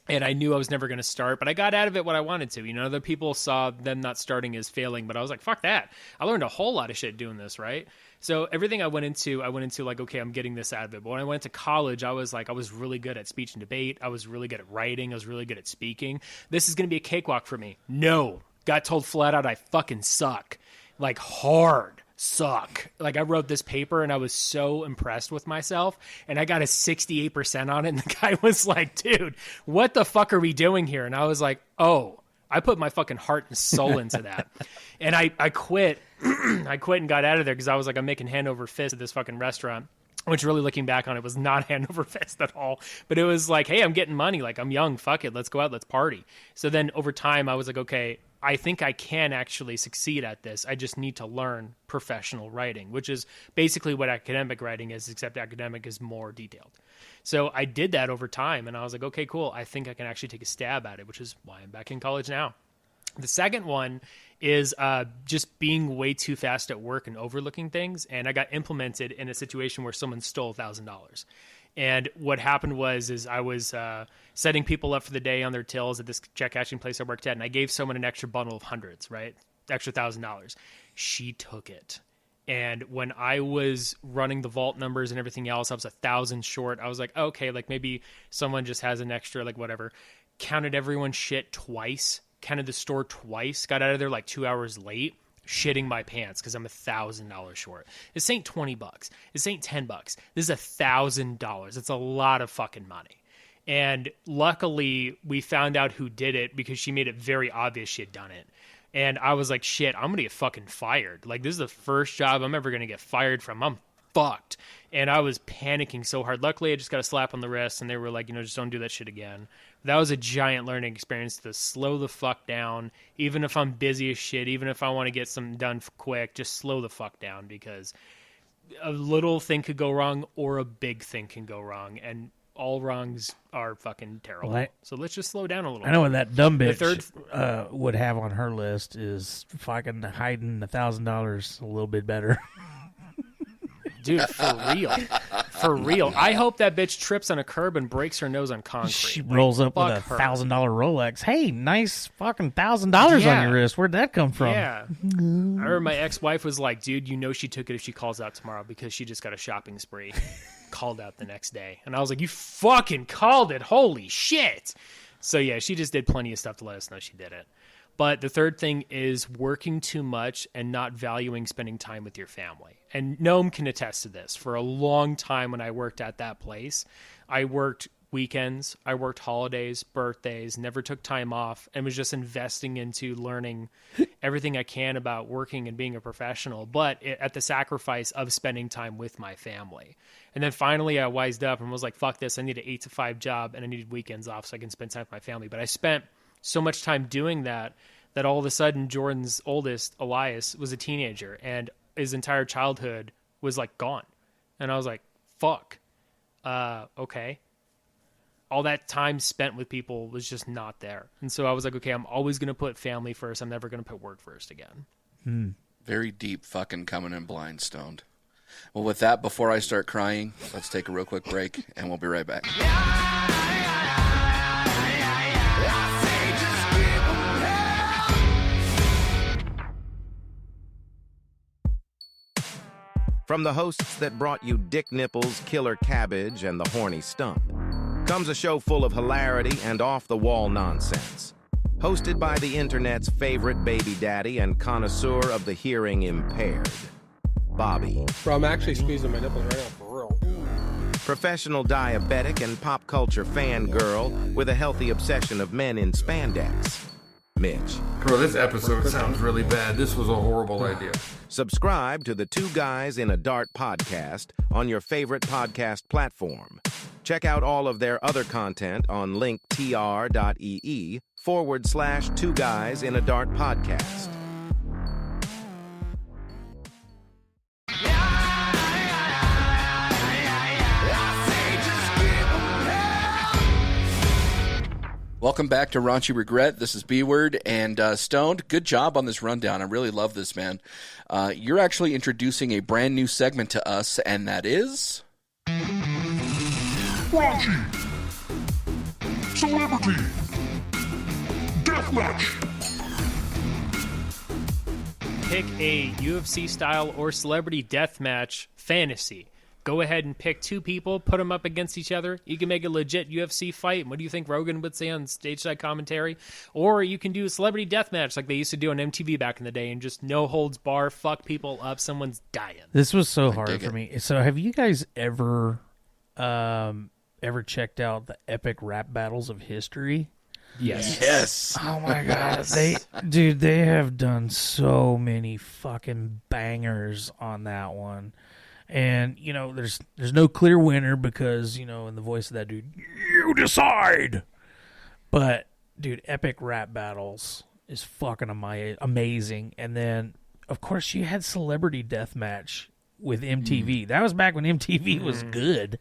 and I knew I was never going to start, but I got out of it what I wanted to. Other people saw them not starting as failing, but I was like, fuck that. I learned a whole lot of shit doing this, right? So everything I went into like, okay, I'm getting this out of it. But when I went to college, I was really good at speech and debate. I was really good at writing. I was really good at speaking. This is going to be a cakewalk for me. No. Got told flat out I fucking suck. Like, hard suck. Like, I wrote this paper and I was so impressed with myself, and I got a 68% on it, and the guy was like, dude, what the fuck are we doing here? And I was like, oh, I put my fucking heart and soul into that. And I quit. I quit and got out of there because I was like, I'm making hand over fist at this fucking restaurant, which really looking back on it was not hand over fist at all. But it was like, hey, I'm getting money. Like, I'm young. Fuck it. Let's go out. Let's party. So then over time, I was like, okay, I think I can actually succeed at this. I just need to learn professional writing, which is basically what academic writing is, except academic is more detailed. So I did that over time, and I was like, okay, cool. I think I can actually take a stab at it, which is why I'm back in college now. The second one is just being way too fast at work and overlooking things. And I got implemented in a situation where someone stole $1,000. And what happened was I was setting people up for the day on their tills at this check cashing place I worked at, and I gave someone an extra bundle of hundreds, right? Extra $1,000. She took it. And when I was running the vault numbers and everything else, I was 1,000 short. I was like, okay, like maybe someone just has an extra, like whatever. Counted everyone's shit twice. Counted the store twice. Got out of there like 2 hours late. Shitting my pants because I'm $1,000 short. This ain't $20. This ain't $10. This is $1,000. It's a lot of fucking money. And luckily, we found out who did it because she made it very obvious she had done it. And I was like, shit, I'm going to get fucking fired. Like, this is the first job I'm ever going to get fired from. I'm fucked. And I was panicking so hard. Luckily, I just got a slap on the wrist, and they were like, just don't do that shit again. That was a giant learning experience to slow the fuck down. Even if I'm busy as shit, even if I want to get something done quick, just slow the fuck down, because a little thing could go wrong or a big thing can go wrong. And all wrongs are fucking terrible. Well, so let's just slow down a little bit. I know what that dumb bitch would have on her list is fucking hiding $1,000 a little bit better. Dude, for real. For real. I hope that bitch trips on a curb and breaks her nose on concrete. She rolls up with a $1,000 Rolex. Hey, nice fucking $1,000 on your wrist. Where'd that come from? Yeah. I remember my ex-wife was like, dude, she took it if she calls out tomorrow because she just got a shopping spree. Called out the next day. And I was like, you fucking called it. Holy shit. So yeah, she just did plenty of stuff to let us know she did it. But the third thing is working too much and not valuing spending time with your family. And Noam can attest to this. For a long time when I worked at that place, I worked weekends, I worked holidays, birthdays, never took time off, and was just investing into learning everything I can about working and being a professional, but at the sacrifice of spending time with my family. And then finally I wised up and was like, fuck this, I need an 8 to 5 job and I needed weekends off so I can spend time with my family. But I spent so much time doing that all of a sudden Jordan's oldest, Elias, was a teenager and his entire childhood was like gone. And I was like, fuck. Okay. All that time spent with people was just not there. And so I was like, okay, I'm always going to put family first. I'm never going to put work first again. Very deep fucking coming in blind stoned. Well, with that, before I start crying, let's take a real quick break and we'll be right back. From the hosts that brought you Dick Nipples, Killer Cabbage, and The Horny Stump, comes a show full of hilarity and off-the-wall nonsense. Hosted by the internet's favorite baby daddy and connoisseur of the hearing impaired, Bobby. Bro, I'm actually squeezing my nipples right now, for real. Professional diabetic and pop culture fangirl with a healthy obsession of men in spandex, Mitch. Bro, this episode sounds really bad. This was a horrible idea. Subscribe to the Two Guys in a Dart podcast on your favorite podcast platform. Check out all of their other content on linktr.ee/Two Guys in a Dart podcast. Welcome back to Raunchy Regret. This is B-Word and Stoned. Good job on this rundown. I really love this, man. You're actually introducing a brand new segment to us, and that is... Raunchy Celebrity Deathmatch. Pick a UFC style or celebrity deathmatch fantasy. Go ahead and pick 2 people, put them up against each other. You can make a legit UFC fight. What do you think Rogan would say on stage side commentary? Or you can do a celebrity deathmatch like they used to do on MTV back in the day and just no holds bar, fuck people up. Someone's dying. This was so hard for me. So have you guys ever checked out the epic rap battles of history? Yes. Oh my god. They have done so many fucking bangers on that one. And, you know, there's no clear winner because, you know, in the voice of that dude, you decide. But, dude, epic rap battles is fucking amazing. And then, of course, you had Celebrity Deathmatch with MTV. That was back when MTV was good.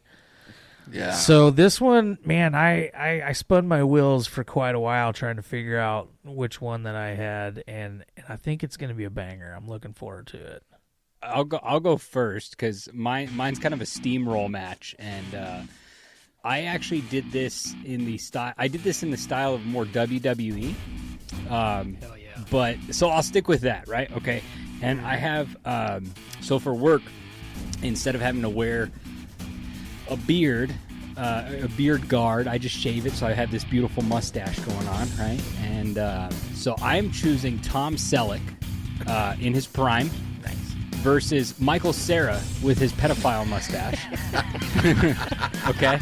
Yeah. So this one, man, I spun my wheels for quite a while trying to figure out which one that I had. And I think it's going to be a banger. I'm looking forward to it. I'll go first because mine's kind of a steamroll match, and I actually did this in the style. I did this in the style of more WWE. Hell yeah! But so I'll stick with that, right? Okay. And I have so for work, instead of having to wear a beard guard, I just shave it, so I have this beautiful mustache going on, right? And so I'm choosing Tom Selleck in his prime. Versus Michael Cera with his pedophile mustache. Okay?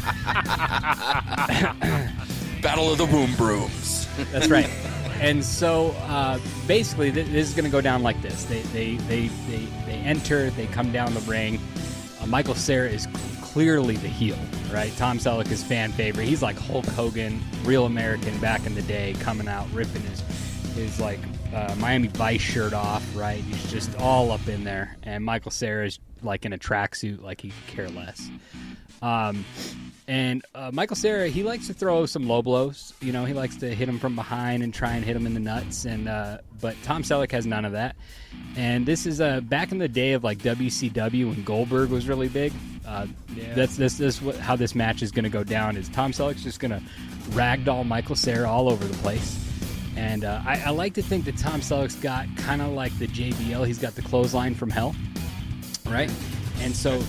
Battle of the Boom Brooms. That's right. And so basically, this is going to go down like this. They enter, they come down the ring. Michael Cera is clearly the heel, right? Tom Selleck is fan favorite. He's like Hulk Hogan, real American back in the day, coming out, ripping his like Miami Vice shirt off, right? He's just all up in there. And Michael Cera is like in a tracksuit, like he could care less. And Michael Cera, he likes to throw some low blows. You know, he likes to hit him from behind and try and hit him in the nuts. And but Tom Selleck has none of that. And this is back in the day of like WCW when Goldberg was really big. That's how this match is going to go down. Is Tom Selleck's just going to ragdoll Michael Cera all over the place. And I like to think that Tom Selleck's got kind of like the JBL. He's got the clothesline from hell, right? And so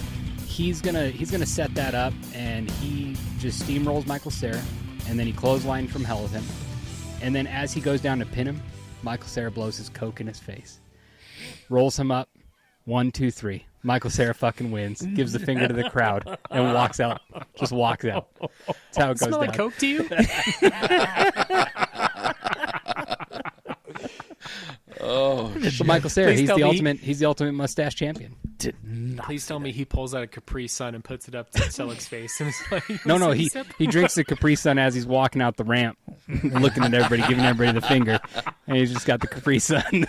he's gonna set that up, and he just steamrolls Michael Cera, and then he clothesline from hell with him. And then as he goes down to pin him, Michael Cera blows his coke in his face. Rolls him up. 1, 2, 3. Michael Cera fucking wins. Gives the finger to the crowd and walks out. Just walks out. That's how it goes Smell down. like coke to you? Oh, So Michael Cera, Please he's tell the me- ultimate. He's the ultimate mustache champion. Please tell me he pulls out a Capri Sun and puts it up to Selleck's face and is like, No, "Listen, he sip." drinks the Capri Sun as he's walking out the ramp, looking at everybody, giving everybody the finger, and he's just got the Capri Sun.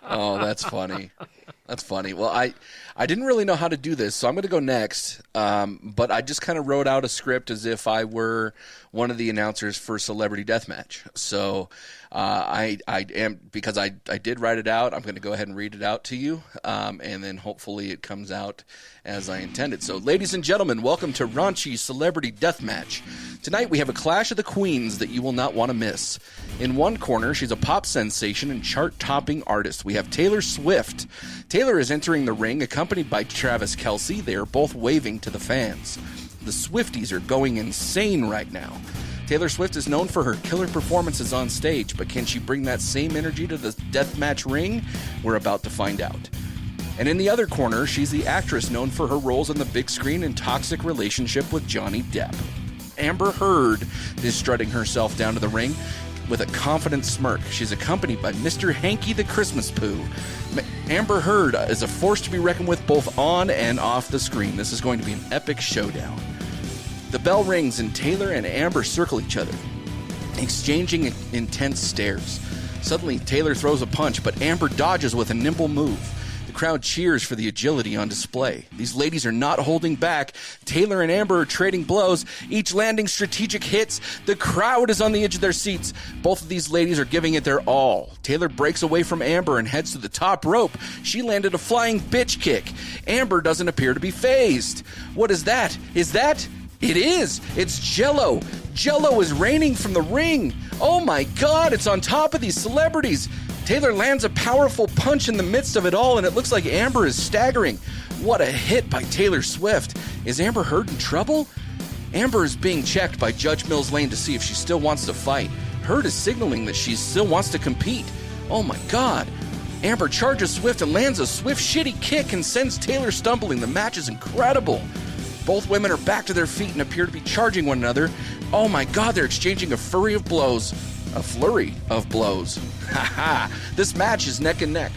Oh, that's funny. That's funny. Well, I didn't really know how to do this, so I'm going to go next. But I just kind of wrote out a script as if I were one of the announcers for Celebrity Deathmatch. So I am, because I did write it out, I'm going to go ahead and read it out to you, and then hopefully it comes out as I intended. So, ladies and gentlemen, welcome to Raunchy Celebrity Deathmatch. Tonight we have a clash of the queens that you will not want to miss. In one corner, she's a pop sensation and chart-topping artist. We have Taylor Swift. Taylor is entering the ring, accompanied by Travis Kelce. They are both waving to the fans. The Swifties are going insane right now. Taylor Swift is known for her killer performances on stage, but can she bring that same energy to the deathmatch ring? We're about to find out. And in the other corner, she's the actress known for her roles on the big screen and toxic relationship with Johnny Depp. Amber Heard is strutting herself down to the ring with a confident smirk. She's accompanied by Mr. Hanky the Christmas Poo. Amber Heard is a force to be reckoned with both on and off the screen. This is going to be an epic showdown. The bell rings and Taylor and Amber circle each other, exchanging intense stares. Suddenly, Taylor throws a punch, but Amber dodges with a nimble move. The crowd cheers for the agility on display. These ladies are not holding back. Taylor and Amber are trading blows, each landing strategic hits. The crowd is on the edge of their seats. Both of these ladies are giving it their all. Taylor breaks away from Amber and heads to the top rope. She landed a flying bitch kick. Amber doesn't appear to be phased. What is that? Is that? It is! It's Jell-O! Jell-O is raining from the ring! Oh my god, it's on top of these celebrities! Taylor lands a powerful punch in the midst of it all, and it looks like Amber is staggering. What a hit by Taylor Swift. Is Amber Heard in trouble? Amber is being checked by Judge Mills Lane to see if she still wants to fight. Heard is signaling that she still wants to compete. Oh my god. Amber charges Swift and lands a Swift shitty kick and sends Taylor stumbling. The match is incredible. Both women are back to their feet and appear to be charging one another. Oh my god, they're exchanging a flurry of blows. A flurry of blows. Haha. This match is neck and neck.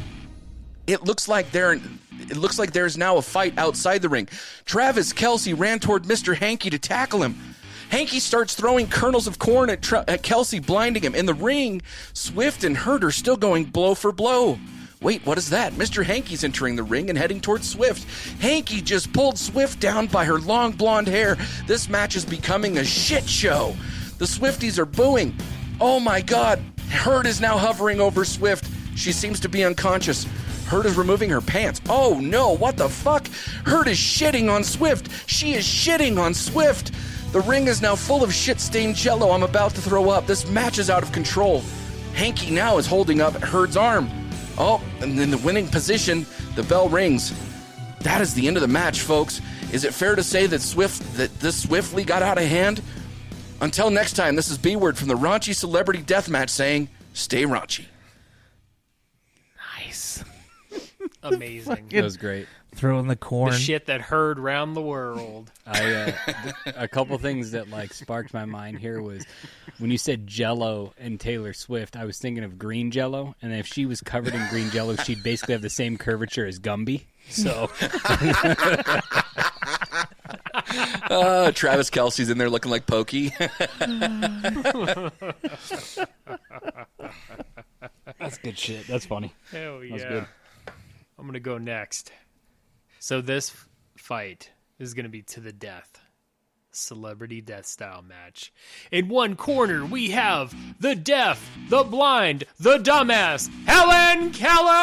It looks like there's now a fight outside the ring. Travis Kelce ran toward Mr. Hanky to tackle him. Hanky starts throwing kernels of corn at Kelce, blinding him. In the ring, Swift and Heard are still going blow for blow. Wait, what is that? Mr. Hanky's entering the ring and heading towards Swift. Hanky just pulled Swift down by her long blonde hair. This match is becoming a shit show. The Swifties are booing. Oh my god. Heard is now hovering over Swift. She seems to be unconscious. Heard is removing her pants. Oh no, what the fuck? Heard is shitting on Swift. She is shitting on Swift. The ring is now full of shit-stained Jell-O. I'm about to throw up. This match is out of control. Hanky now is holding up Heard's arm. Oh, and in the winning position, the bell rings. That is the end of the match, folks. Is it fair to say that this swiftly got out of hand? Until next time, this is B-Word from the Raunchy Celebrity Deathmatch saying, stay raunchy. Nice. Amazing. That was great. Throwing the corn. The shit that heard round the world. A couple things that sparked my mind here was when you said Jell-O and Taylor Swift, I was thinking of green Jell-O, and if she was covered in green Jell-O, she'd basically have the same curvature as Gumby. So Travis Kelce's in there looking like Pokey. that's good shit. That's funny. Hell yeah. That's good. I'm going to go next. So this fight is going to be to the death. Celebrity death style match. In one corner, we have the deaf, the blind, the dumbass, Helen Keller!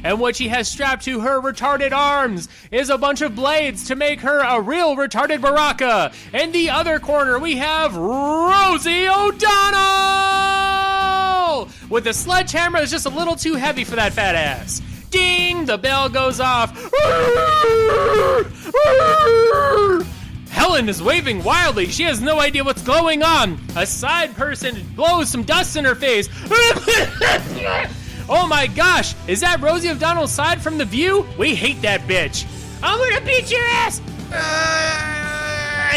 And what she has strapped to her retarded arms is a bunch of blades to make her a real retarded Baraka. In the other corner, we have Rosie O'Donnell! With the sledgehammer that's just a little too heavy for that fat ass. Ding! The bell goes off. Helen Helen is waving wildly. She has no idea what's going on. A side person blows some dust in her face. Oh my gosh, is that Rosie O'Donnell's side from The View? We hate that bitch. I'm gonna beat your ass.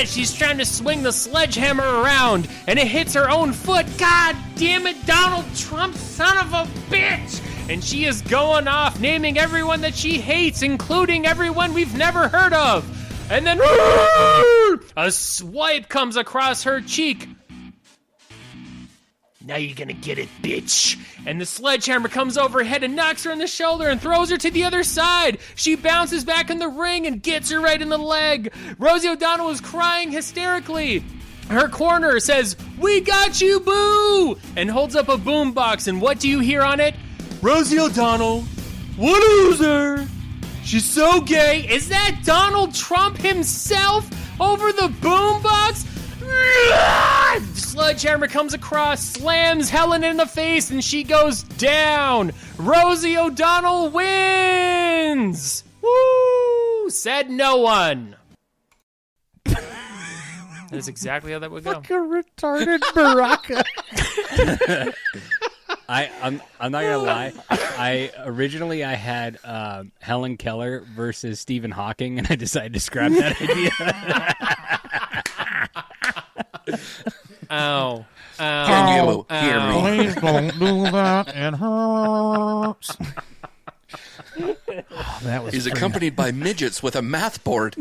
She's trying to swing the sledgehammer around, and it hits her own foot. God damn it, Donald Trump, son of a bitch! And she is going off, naming everyone that she hates, including everyone we've never heard of. And then a swipe comes across her cheek. Now you're gonna get it, bitch. And the sledgehammer comes overhead and knocks her in the shoulder and throws her to the other side. She bounces back in the ring and gets her right in the leg. Rosie O'Donnell is crying hysterically. Her corner says, "We got you, boo!" and holds up a boombox. And what do you hear on it? Rosie O'Donnell, what a loser. She's so gay. Is that Donald Trump himself over the boombox? Sledgehammer comes across, slams Helen in the face, and she goes down. Rosie O'Donnell wins. Woo! Said no one. That's exactly how that would go. Like a retarded Baraka. I'm not gonna lie. Originally I had Helen Keller versus Stephen Hawking, and I decided to scrap that idea. Ow. Ow. Can you hear me? Please don't do that. It hurts. That was He's pretty- accompanied by midgets with a math board.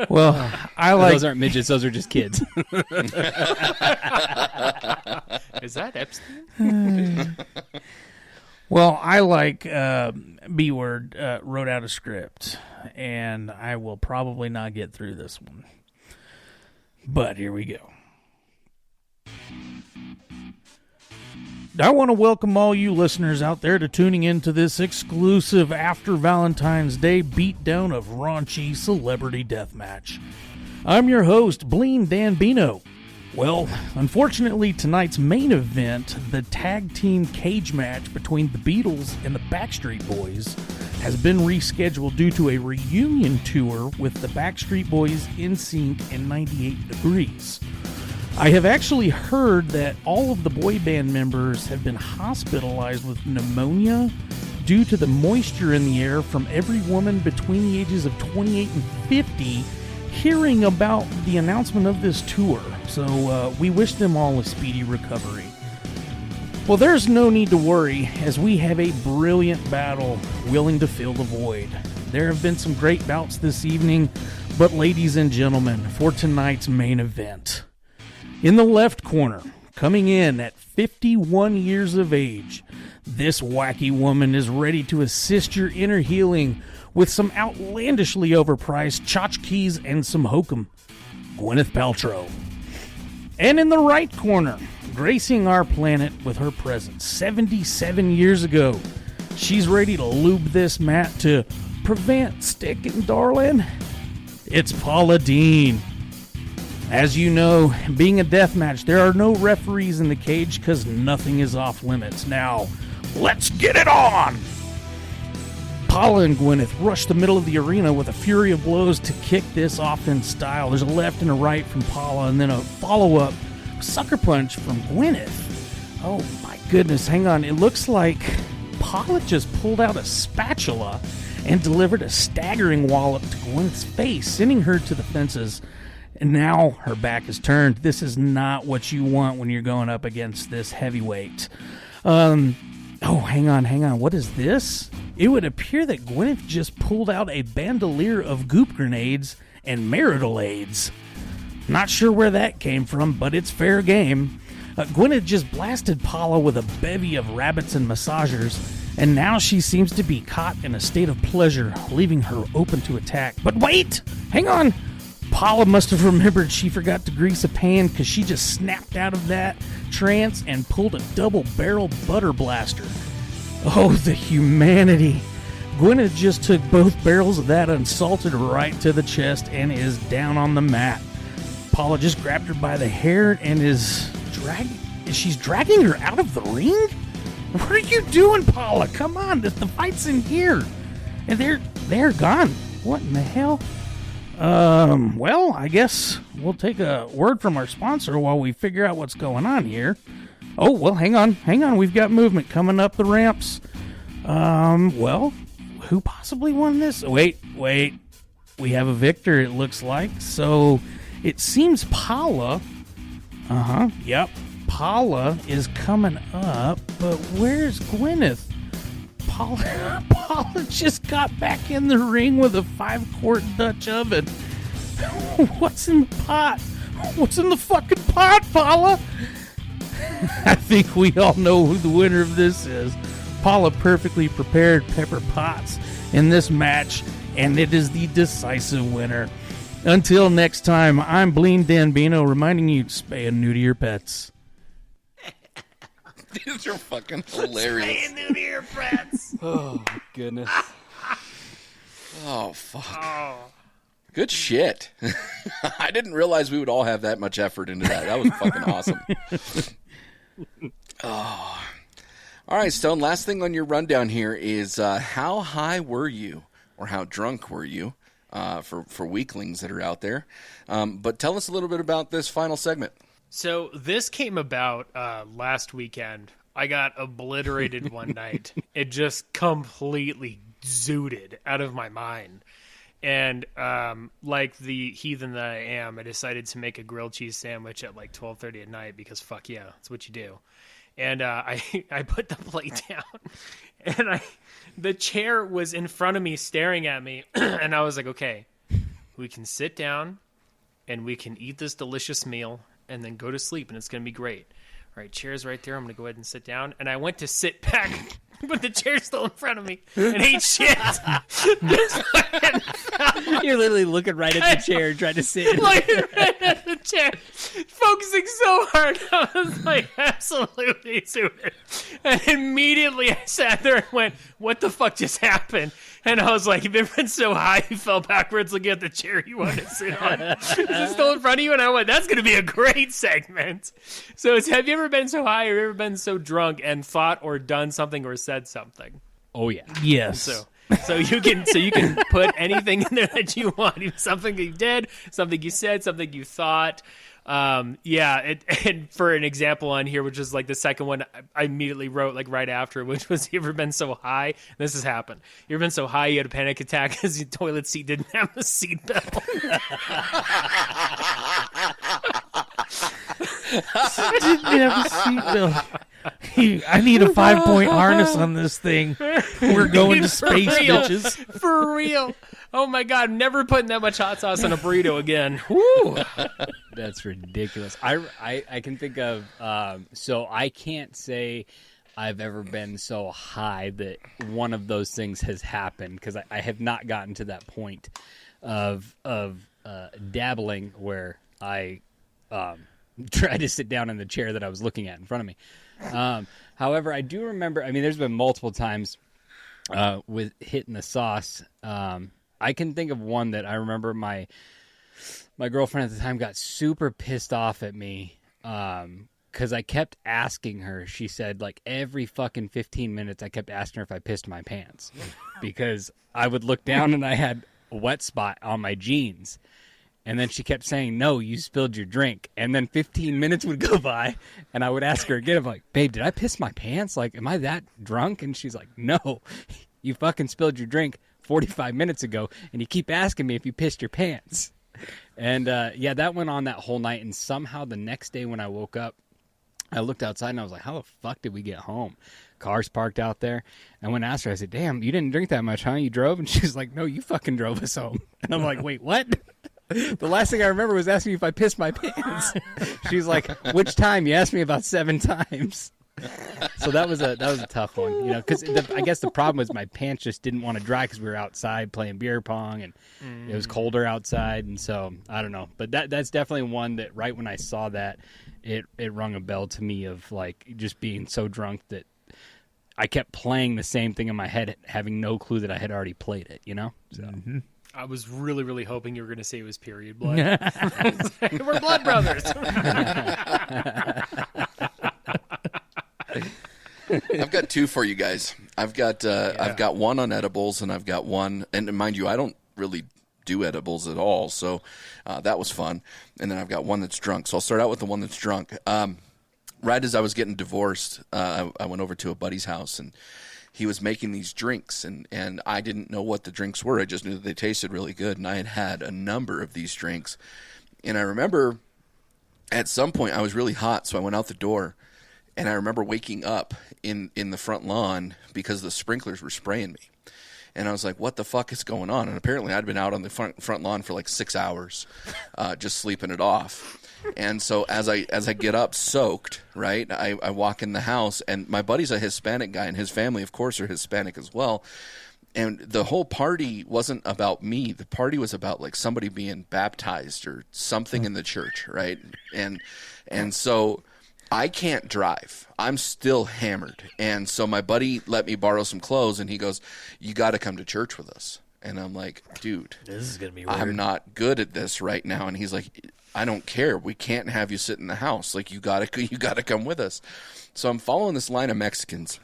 Well, I like. Those aren't midgets; those are just kids. Is that Epstein? Well, I like B Word wrote out a script, and I will probably not get through this one. But here we go. I want to welcome all you listeners out there to tuning into this exclusive after Valentine's Day beatdown of Raunchy Celebrity Deathmatch. I'm your host, Bleen Danbino. Well, unfortunately, tonight's main event, the tag team cage match between the Beatles and the Backstreet Boys, has been rescheduled due to a reunion tour with the Backstreet Boys, NSYNC, and 98 Degrees. I have actually heard that all of the boy band members have been hospitalized with pneumonia due to the moisture in the air from every woman between the ages of 28 and 50 hearing about the announcement of this tour. So we wish them all a speedy recovery. Well, there's no need to worry, as we have a brilliant battle willing to fill the void. There have been some great bouts this evening, but ladies and gentlemen, for tonight's main event, in the left corner, coming in at 51 years of age, this wacky woman is ready to assist your inner healing with some outlandishly overpriced tchotchkes and some hokum. Gwyneth Paltrow. And in the right corner, gracing our planet with her presence 77 years ago, she's ready to lube this mat to prevent sticking, darling. It's Paula Deen. As you know, being a deathmatch, there are no referees in the cage because nothing is off limits. Now, let's get it on! Paula and Gwyneth rush the middle of the arena with a fury of blows to kick this off in style. There's a left and a right from Paula, and then a follow-up sucker punch from Gwyneth. Oh my goodness, hang on. It looks like Paula just pulled out a spatula and delivered a staggering wallop to Gwyneth's face, sending her to the fences. And now her back is turned. This is not what you want when you're going up against this heavyweight. Oh, hang on. What is this? It would appear that Gwyneth just pulled out a bandolier of goop grenades and marital aids. Not sure where that came from, but it's fair game. Gwyneth just blasted Paula with a bevy of rabbits and massagers, and now she seems to be caught in a state of pleasure, leaving her open to attack. But wait! Hang on! Paula must have remembered she forgot to grease a pan because she just snapped out of that trance and pulled a double-barrel butter blaster. Oh, the humanity. Gwyneth just took both barrels of that unsalted right to the chest and is down on the mat. Paula just grabbed her by the hair and she's dragging her out of the ring? What are you doing, Paula? Come on, the fight's in here. And they're gone. What in the hell? Well, I guess we'll take a word from our sponsor while we figure out what's going on here. Oh, well, hang on. We've got movement coming up the ramps. Well, who possibly won this? Wait. We have a victor, it looks like. So it seems Paula. Yep. Paula is coming up, but where's Gwyneth? Paula just got back in the ring with a 5-quart Dutch oven. What's in the pot? What's in the fucking pot, Paula? I think we all know who the winner of this is. Paula perfectly prepared Pepper Potts in this match, and it is the decisive winner. Until next time, I'm Bleen Danbino, reminding you to spay and neuter your pets. These are fucking hilarious. Spay and neuter your pets. Oh, goodness. Oh, fuck. Good shit. I didn't realize we would all have that much effort into that. That was fucking awesome. Oh. All right, Stone, last thing on your rundown here is how high were you, or how drunk were you, for weaklings that are out there? But tell us a little bit about this final segment. So this came about last weekend. I got obliterated one night. It just completely zooted out of my mind. And like the heathen that I am, I decided to make a grilled cheese sandwich at like 12:30 at night because fuck yeah, that's what you do. And I put the plate down, and the chair was in front of me staring at me, and I was like, okay, we can sit down, and we can eat this delicious meal, and then go to sleep, and it's going to be great. All right, chair's right there. I'm going to go ahead and sit down. And I went to sit back, but the chair's still in front of me and ate shit. You're literally looking right at the chair trying to sit. Looking right at the chair, focusing so hard. I was like, absolutely suited. And immediately I sat there and went, what the fuck just happened? And I was like, you've ever been so high you fell backwards looking at the chair you wanted to sit on? Is it still in front of you? And I went, that's going to be a great segment. So have you ever been so high or ever been so drunk and thought or done something or said something? Oh, yeah. Yes. So you can put anything in there that you want. Something you did, something you said, something you thought. And for an example on here, which is like the second one I immediately wrote like right after, which was, you ever been so high? This has happened. You ever been so high you had a panic attack because your toilet seat didn't have a seat belt? Didn't have a seatbelt. I need a 5-point harness on this thing. We're going to space, bitches. For real. Oh my god, never putting that much hot sauce on a burrito again. Woo. That's ridiculous. I can think of, so I can't say I've ever been so high that one of those things has happened, because I have not gotten to that point of dabbling where I tried to sit down in the chair that I was looking at in front of me. However, I do remember, I mean, there's been multiple times with hitting the sauce. I can think of one that I remember my girlfriend at the time got super pissed off at me because I kept asking her. She said, like, every fucking 15 minutes I kept asking her if I pissed my pants because I would look down and I had a wet spot on my jeans. And then she kept saying, no, you spilled your drink. And then 15 minutes would go by, and I would ask her again. I'm like, babe, did I piss my pants? Like, am I that drunk? And she's like, no, you fucking spilled your drink 45 minutes ago, and you keep asking me if you pissed your pants. And, yeah, that went on that whole night. And somehow the next day when I woke up, I looked outside, and I was like, how the fuck did we get home? Cars parked out there. And when I asked her, I said, damn, you didn't drink that much, huh? You drove? And she's like, no, you fucking drove us home. And I'm like, wait, what? The last thing I remember was asking me if I pissed my pants. She's like, which time? You asked me about 7 times. So that was a tough one, you know, because I guess the problem was my pants just didn't want to dry because we were outside playing beer pong and it was colder outside. And so I don't know. But that's definitely one that right when I saw that, it rung a bell to me of like just being so drunk that I kept playing the same thing in my head, having no clue that I had already played it, you know? So. Mm-hmm. I was really, really hoping you were going to say it was period blood. We're blood brothers. I've got 2 for you guys. I've got one on edibles, and I've got one. And mind you, I don't really do edibles at all. So that was fun. And then I've got one that's drunk. So I'll start out with the one that's drunk. Right as I was getting divorced, I went over to a buddy's house, and he was making these drinks, and I didn't know what the drinks were. I just knew that they tasted really good, and I had a number of these drinks. And I remember at some point I was really hot, so I went out the door, and I remember waking up in the front lawn because the sprinklers were spraying me. And I was like, what the fuck is going on? And apparently I'd been out on the front lawn for like 6 hours, just sleeping it off. And so as I get up soaked, right, I walk in the house, and my buddy's a Hispanic guy, and his family, of course, are Hispanic as well. And the whole party wasn't about me. The party was about like somebody being baptized or something in the church, right? And so I can't drive. I'm still hammered. And so my buddy let me borrow some clothes, and he goes, you got to come to church with us. And I'm like, dude, This is going to be weird. I'm not good at this right now. And he's like, I don't care. We can't have you sit in the house. Like, you gotta come with us. So I'm following this line of Mexicans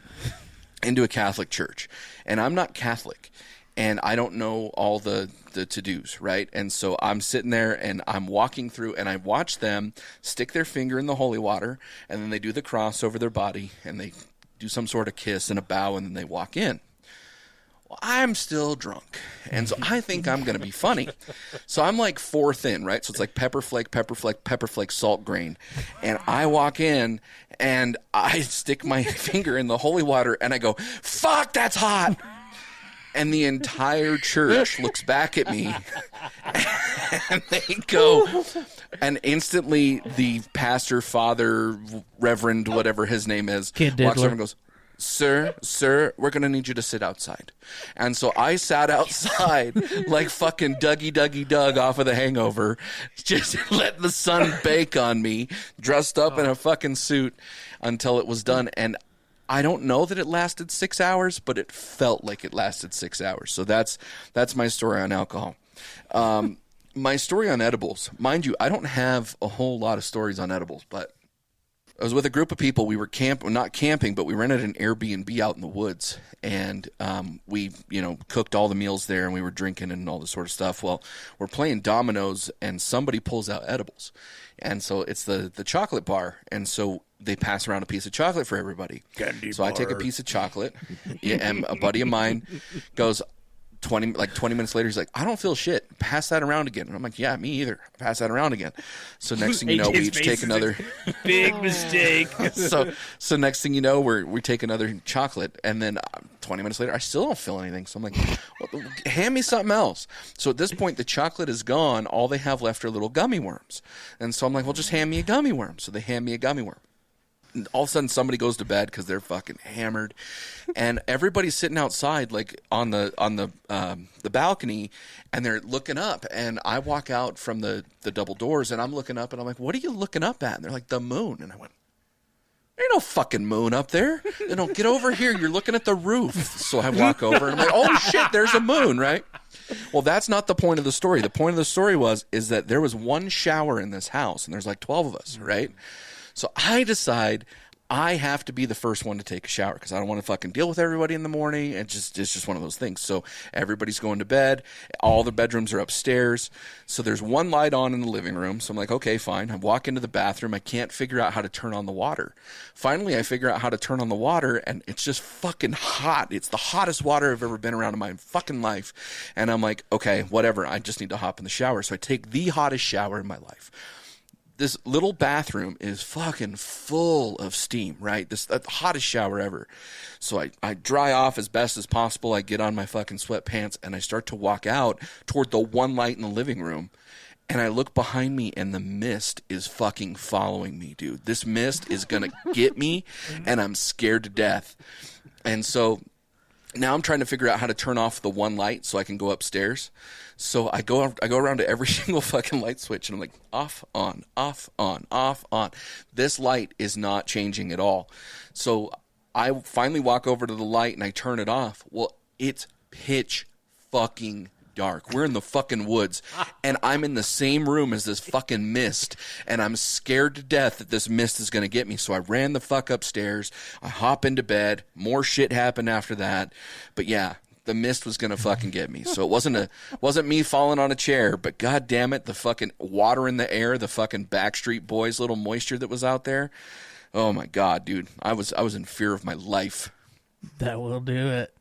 into a Catholic church, and I'm not Catholic, and I don't know all the to-dos, right? And so I'm sitting there, and I'm walking through, and I watch them stick their finger in the holy water, and then they do the cross over their body, and they do some sort of kiss and a bow, and then they walk in. I'm still drunk, and so I think I'm going to be funny. So I'm like fourth in, right? So it's like pepper flake, salt grain. And I walk in, and I stick my finger in the holy water, and I go, fuck, that's hot. And the entire church looks back at me, and they go, and instantly the pastor, father, reverend, whatever his name is, walks over and goes, Sir, we're going to need you to sit outside. And so I sat outside like fucking Dougie Doug off of The Hangover, just let the sun bake on me, dressed up in a fucking suit until it was done. And I don't know that it lasted 6 hours, but it felt like it lasted 6 hours. So that's my story on alcohol. My story on edibles. Mind you, I don't have a whole lot of stories on edibles, but I was with a group of people. We were not camping, but we rented an Airbnb out in the woods, and we, cooked all the meals there, and we were drinking and all this sort of stuff. Well, we're playing dominoes, and somebody pulls out edibles, and so it's the chocolate bar, and so they pass around a piece of chocolate for everybody. Candy so bar. I take a piece of chocolate, and a buddy of mine goes, 20 minutes later, he's like, I don't feel shit. Pass that around again. And I'm like, yeah, me either. Pass that around again. So next thing you know, we each take another. Big mistake. So next thing you know, we take another chocolate, and then 20 minutes later, I still don't feel anything. So I'm like, well, hand me something else. So at this point, the chocolate is gone. All they have left are little gummy worms. And so I'm like, well, just hand me a gummy worm. So they hand me a gummy worm. And all of a sudden, somebody goes to bed because they're fucking hammered, and everybody's sitting outside, like on the balcony, and they're looking up. And I walk out from the double doors, and I'm looking up, and I'm like, "What are you looking up at?" And they're like, "The moon." And I went, "There ain't no fucking moon up there. They don't get over here. You're looking at the roof." So I walk over, and I'm like, "Oh shit, there's a moon, right?" Well, that's not the point of the story. The point of the story is that there was one shower in this house, and there's like 12 of us, right? So I decide I have to be the first one to take a shower because I don't want to fucking deal with everybody in the morning. It's just one of those things. So everybody's going to bed. All the bedrooms are upstairs. So there's one light on in the living room. So I'm like, okay, fine. I walk into the bathroom. I can't figure out how to turn on the water. Finally, I figure out how to turn on the water, and it's just fucking hot. It's the hottest water I've ever been around in my fucking life. And I'm like, okay, whatever. I just need to hop in the shower. So I take the hottest shower in my life. This little bathroom is fucking full of steam, right? The hottest shower ever. So I dry off as best as possible. I get on my fucking sweatpants, and I start to walk out toward the one light in the living room. And I look behind me, and the mist is fucking following me, dude. This mist is going to get me, and I'm scared to death. And so now I'm trying to figure out how to turn off the one light so I can go upstairs. So I go around to every single fucking light switch, and I'm like, off, on, off, on, off, on. This light is not changing at all. So I finally walk over to the light, and I turn it off. Well, it's pitch fucking dark. We're in the fucking woods, and I'm in the same room as this fucking mist, and I'm scared to death that this mist is going to get me. So I ran the fuck upstairs. I hop into bed. More shit happened after that. But yeah, the mist was gonna fucking get me. So it wasn't me falling on a chair, but god damn it, the fucking water in the air, the fucking Backstreet Boys little moisture that was out there. Oh my god, dude, I was in fear of my life. That will do it.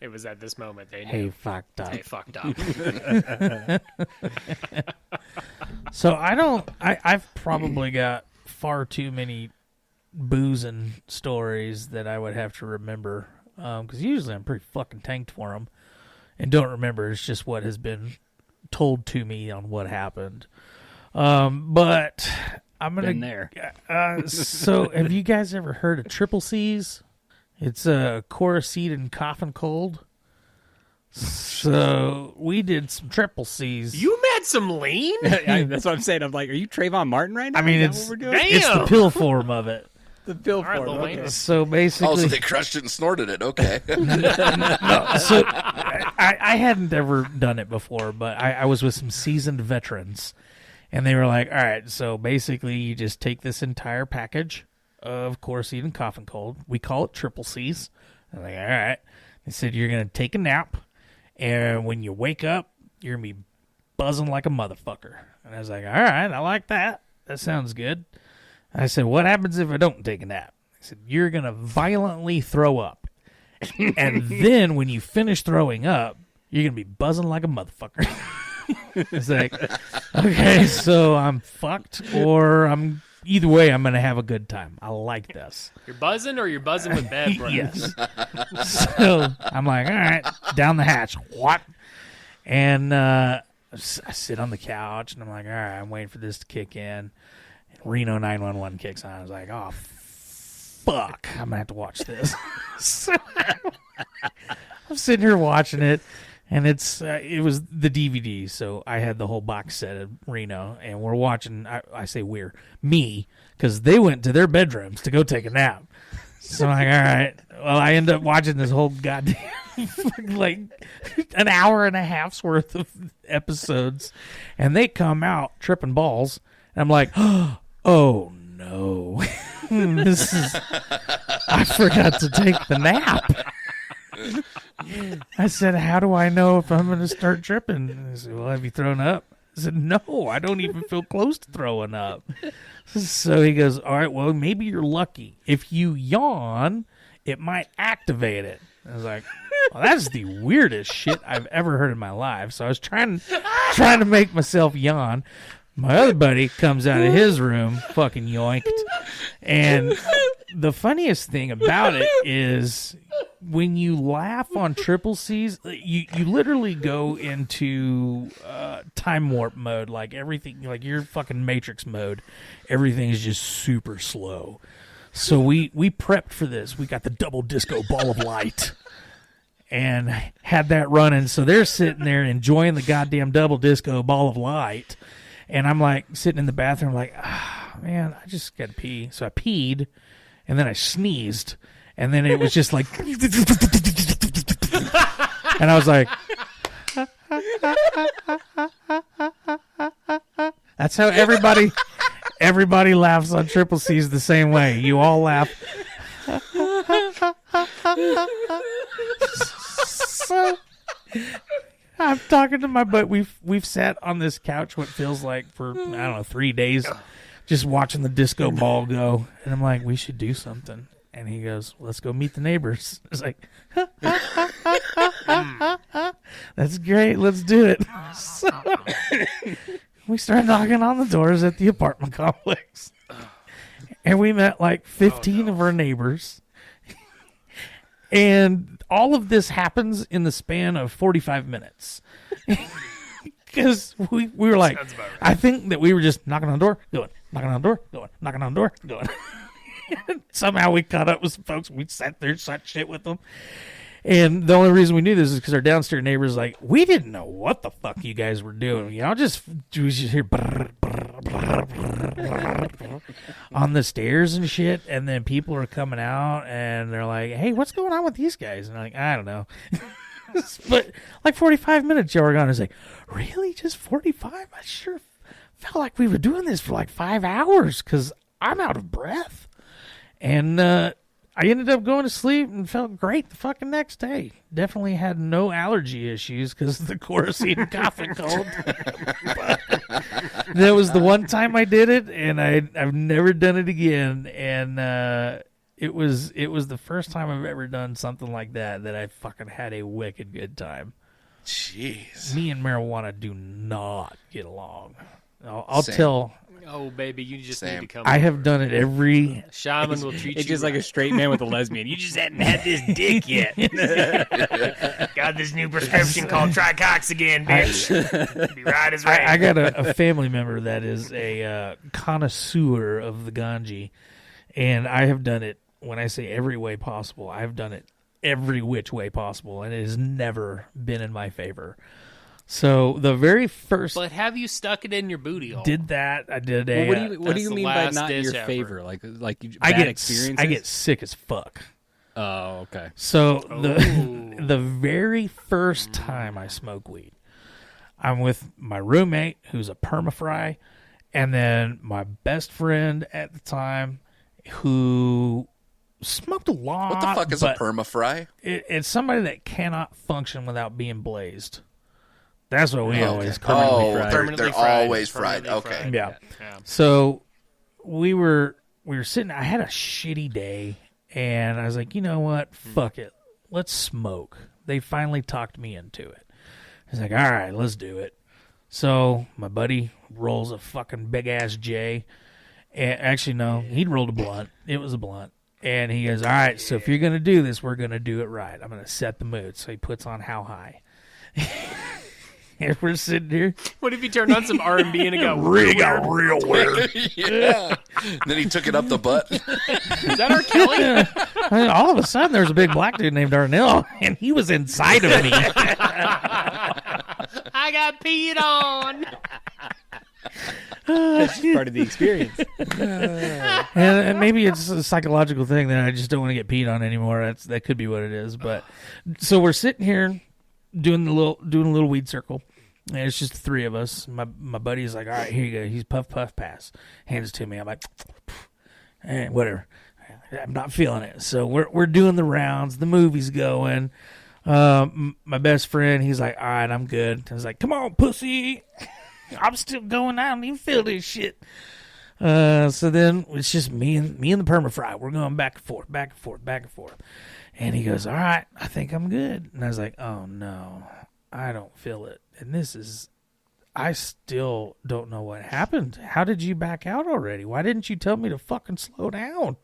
It was at this moment they knew. Hey, fucked up. They fucked up. So I've probably got far too many boozing stories that I would have to remember. Because usually I'm pretty fucking tanked for them and don't remember. It's just what has been told to me on what happened. But I'm going to... Been there. So have you guys ever heard of triple C's? It's a Coraceid and cough cold. So we did some triple C's. You met some lean? That's what I'm saying. I'm like, are you Trayvon Martin right now? I mean, Is that what we're doing? it's the pill form of it. The pill right, form. Lil Okay. Wayne. So basically, Oh, so they crushed it and snorted it. Okay. so I hadn't ever done it before, but I was with some seasoned veterans, and they were like, all right, so basically you just take this entire package of Coraceid and cough cold. We call it triple C's. I'm like, all right. They said you're going to take a nap, and when you wake up, you're going to be buzzing like a motherfucker. And I was like, all right, I like that. That sounds good. I said, what happens if I don't take a nap? I said, you're going to violently throw up. And then when you finish throwing up, you're going to be buzzing like a motherfucker. It's like, okay, so I'm fucked, or either way, I'm going to have a good time. I like this. You're buzzing or you're buzzing with bad breath? Yes. So I'm like, all right, down the hatch. What? And I sit on the couch, and I'm like, all right, I'm waiting for this to kick in. And Reno 911 kicks on. I was like, oh, fuck. I'm going to have to watch this. So I'm sitting here watching it. And it was the DVD, so I had the whole box set of Reno, and we're watching. I say we're me, because they went to their bedrooms to go take a nap. So I'm like, all right. Well, I end up watching this whole goddamn like an hour and a half's worth of episodes, and they come out tripping balls, and I'm like, oh no, I forgot to take the nap. I said, how do I know if I'm going to start tripping? And he said, well, have you thrown up? I said, no, I don't even feel close to throwing up. So he goes, all right, well, maybe you're lucky. If you yawn, it might activate it. I was like, well, that's the weirdest shit I've ever heard in my life. So I was trying to make myself yawn. My other buddy comes out of his room, fucking yoinked. And the funniest thing about it is when you laugh on triple C's, you literally go into time warp mode, like everything, like your fucking Matrix mode. Everything is just super slow. So we prepped for this. We got the double disco ball of light and had that running. So they're sitting there enjoying the goddamn double disco ball of light. And I'm like sitting in the bathroom like, man, I just got to pee. So I peed, and then I sneezed, and then it was just like, and I was like, that's how everybody laughs on triple C's the same way. You all laugh. So I'm talking to my buddy. We've sat on this couch what feels like for, I don't know, 3 days, just watching the disco ball go. And I'm like, we should do something. And he goes, let's go meet the neighbors. It's like, that's great. Let's do it. So we started knocking on the doors at the apartment complex. And we met like 15 of our neighbors. And all of this happens in the span of 45 minutes. Because we were like, I think that we were just knocking on the door, going, knocking on the door, going, knocking on the door, going. Somehow we caught up with some folks. We sat there, sat shit with them. And the only reason we knew this is because our downstairs neighbors like, we didn't know what the fuck you guys were doing. You know, we just hear on the stairs and shit. And then people are coming out and they're like, hey, what's going on with these guys? And I'm like, I don't know. But like 45 minutes, y'all were gone. I was like, really? Just 45? I sure felt like we were doing this for like 5 hours because I'm out of breath. And I ended up going to sleep and felt great the fucking next day. Definitely had no allergy issues because of the Coruscant cough and cold. That was the one time I did it, and I've never done it again. And it was the first time I've ever done something like that I fucking had a wicked good time. Jeez. Me and marijuana do not get along. I'll Same. tell. Oh, baby, you just need to come. I have over. done it every. Shaman will treat It's you. just like a straight man with a lesbian. You just hadn't had this dick yet. Got this new prescription called Tricox again, bitch. Be right as rain. I got a family member that is a connoisseur of the ganji, and I have done it. When I say every way possible, I've done it every which way possible, and it has never been in my favor. So the very first But have you stuck it in your booty hole? did that. I did a. Well, what do That's you the mean by last not in your ditch favor? Like you I bad get experiences? I get sick as fuck. Oh, okay. So Ooh. the very first time I smoke weed, I'm with my roommate who's a permafry, and then my best friend at the time who smoked a lot. What the fuck is a but permafry? it's somebody that cannot function without being blazed. That's what we always call it. Oh, fried. they're Permanently fried. always fried. Permanently Okay. fried. Yeah. Yeah. So we were sitting. I had a shitty day, and I was like, you know what? Fuck it. Let's smoke. They finally talked me into it. He's like, all right, let's do it. So my buddy rolls a fucking big ass J. And actually, no, he'd rolled a blunt. It was a blunt. And he goes, all right, so if you're going to do this, we're going to do it right. I'm going to set the mood. So he puts on How High. And we're sitting here. What if you turned on some R&B and it got real weird. Yeah. Then he took it up the butt. Is that R. Kelly? I mean, all of a sudden, there's a big black dude named Darnell, and he was inside of me. I got peed on. That's just part of the experience. And maybe it's a psychological thing that I just don't want to get peed on anymore. That could be what it is. But so we're sitting here doing a little weed circle. And it's just the three of us. My buddy's like, all right, here you go. He's puff, pass. Hands it to me. I'm like, whatever. I'm not feeling it. So we're doing the rounds. The movie's going. My best friend, he's like, all right, I'm good. I was like, come on, pussy. I'm still going. I don't even feel this shit. So then it's just me and the permafry. We're going back and forth, back and forth, back and forth. And he goes, all right, I think I'm good. And I was like, oh, no, I don't feel it. And I still don't know what happened. How did you back out already? Why didn't you tell me to fucking slow down?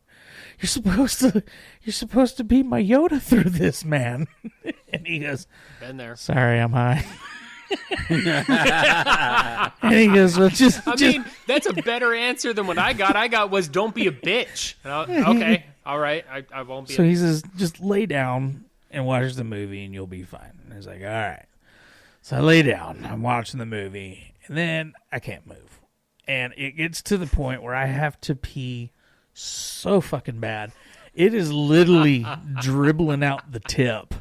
You're supposed to be my Yoda through this, man. And he goes, Been there. sorry, I'm high. And he goes, well, I mean, that's a better answer than what I got. I got was don't be a bitch. Okay, all right, I won't be. So he says, just lay down and watch the movie and you'll be fine. And I was like, all right. So I lay down, I'm watching the movie, and then I can't move. And it gets to the point where I have to pee so fucking bad. It is literally dribbling out the tip.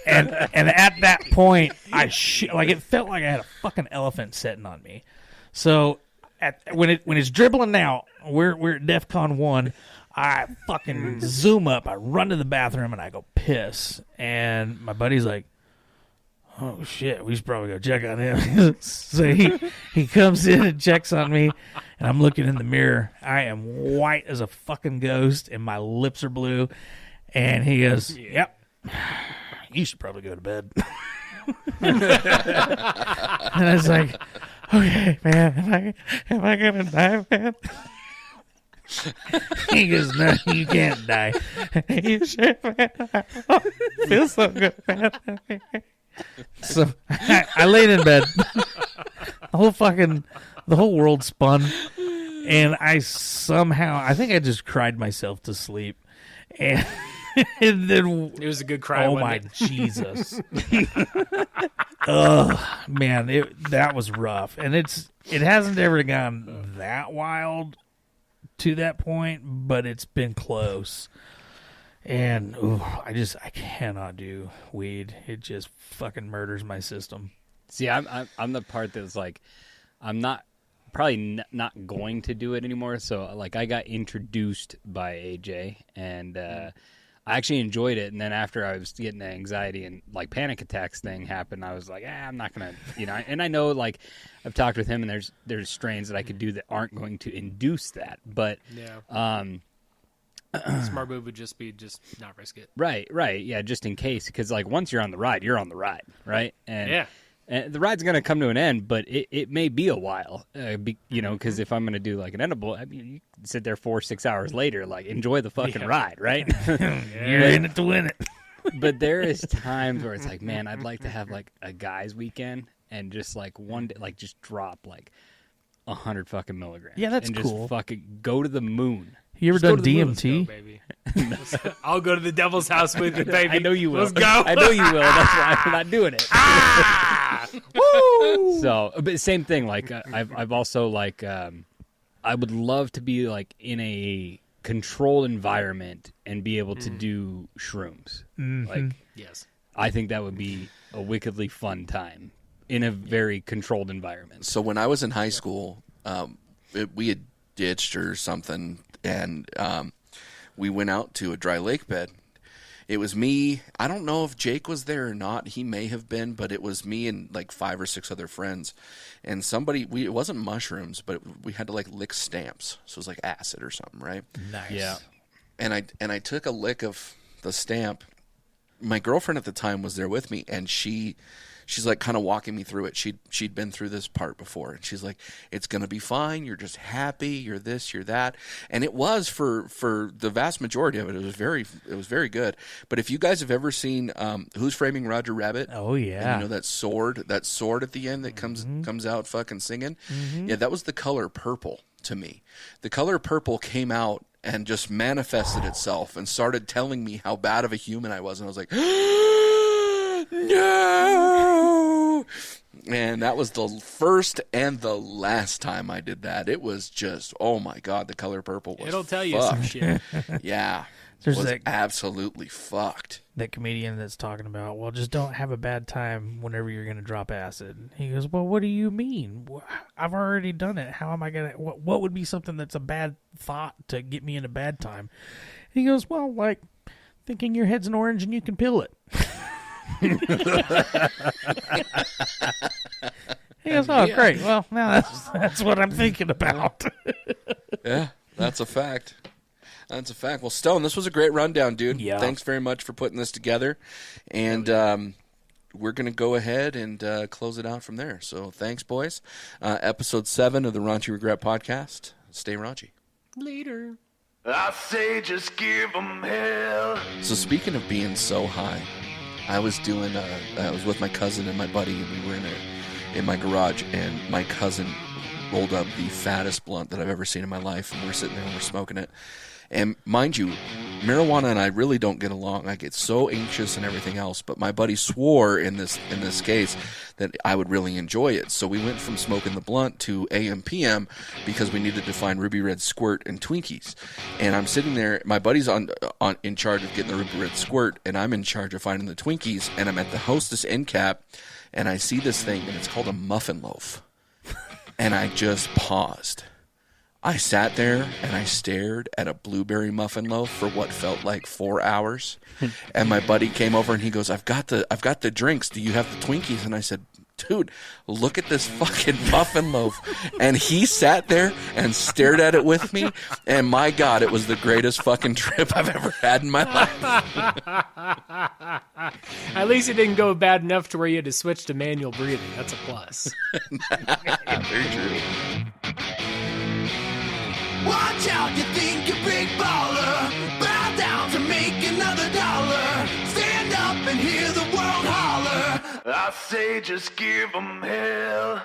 And at that point, it felt like I had a fucking elephant sitting on me. So when it's dribbling out, we're at DEFCON 1. I fucking zoom up. I run to the bathroom and I go piss. And my buddy's like, "Oh shit, we should probably go check on him." So he comes in and checks on me, and I'm looking in the mirror. I am white as a fucking ghost, and my lips are blue. And he goes, "Yep. You should probably go to bed." And I was like, okay, man, am I gonna die, man? He goes, no, you can't die. You sure, man? I feel so good, man. So I laid in bed. The whole world spun, and I think I just cried myself to sleep. And then it was a good cry. Oh my Jesus! Ugh, man, that was rough, and it hasn't ever gone that wild to that point, but it's been close. And I cannot do weed. It just fucking murders my system. See, I'm the part that's like, I'm not probably not going to do it anymore. So like I got introduced by AJ, and I actually enjoyed it. And then after I was getting the anxiety and like panic attacks thing happened, I was like, I'm not gonna, And I know like I've talked with him, and there's strains that I could do that aren't going to induce that, but smart move would just be not risk it. Right, yeah, just in case, because like once you're on the ride, right? And the ride's going to come to an end, but it may be a while, because if I'm going to do like an edible, I mean, you can sit there 4-6 hours later, like enjoy the fucking ride, right? You're in it to win it. But there is times where it's like, man, I'd like to have like a guy's weekend and just like one day, like just drop like 100 fucking milligrams. Yeah, that's and cool. Just fucking go to the moon. You ever done DMT? Go, baby. I'll go to the devil's house with you, baby. I know you will. Let's go. I know you will. That's why I'm not doing it. Woo! So, but same thing. Like I've also like I would love to be like in a controlled environment and be able to do shrooms. Like, yes, I think that would be a wickedly fun time in a very controlled environment. So when I was in high school, we had ditched or something, and we went out to a dry lake bed. It was me. I don't know if Jake was there or not. He may have been, but it was me and like 5 or 6 other friends. And it wasn't mushrooms, but we had to like lick stamps. So it was like acid or something, right? Nice. Yeah. And I took a lick of the stamp. My girlfriend at the time was there with me, and she's like kind of walking me through it. She'd been through this part before, and she's like, "It's gonna be fine. You're just happy. You're this. You're that." And it was for the vast majority of it. It was very good. But if you guys have ever seen Who's Framing Roger Rabbit? Oh yeah. And that sword at the end that comes out fucking singing. Yeah, that was the color purple to me. The color purple came out and just manifested itself and started telling me how bad of a human I was, and I was like, no. And that was the first and the last time I did that. It was just, oh my God, the color purple was It'll tell you some shit. Yeah. There's was that- absolutely fucked. That comedian that's talking about, well, just don't have a bad time whenever you're going to drop acid. He goes, well, what do you mean? I've already done it. How am I going to, what would be something that's a bad thought to get me in a bad time? He goes, well, like thinking your head's an orange and you can peel it. He goes, oh, great. Well, now that's what I'm thinking about. Yeah, that's a fact. That's a fact. Well, Stone, this was a great rundown, dude. Yeah. Thanks very much for putting this together. And we're going to go ahead and close it out from there. So thanks, boys. Episode 7 of the Raunchy Regret podcast. Stay raunchy. Later. I say just give 'em hell. So speaking of being so high, I was with my cousin and my buddy, and we were in my garage, and my cousin rolled up the fattest blunt that I've ever seen in my life, and we're sitting there and we're smoking it. And mind you, marijuana and I really don't get along. I get so anxious and everything else. But my buddy swore in this case that I would really enjoy it. So we went from smoking the blunt to AM PM because we needed to find Ruby Red Squirt and Twinkies. And I'm sitting there. My buddy's in charge of getting the Ruby Red Squirt, and I'm in charge of finding the Twinkies. And I'm at the Hostess end cap, and I see this thing, and it's called a muffin loaf. And I just paused. I sat there and I stared at a blueberry muffin loaf for what felt like 4 hours. And my buddy came over and he goes, I've got the drinks. Do you have the Twinkies? And I said, dude, look at this fucking muffin loaf. And he sat there and stared at it with me. And my God, it was the greatest fucking trip I've ever had in my life. At least it didn't go bad enough to where you had to switch to manual breathing. That's a plus. Very true. Watch out, you think you're big baller. Bow down to make another dollar. Stand up and hear the world holler. I say just give 'em hell.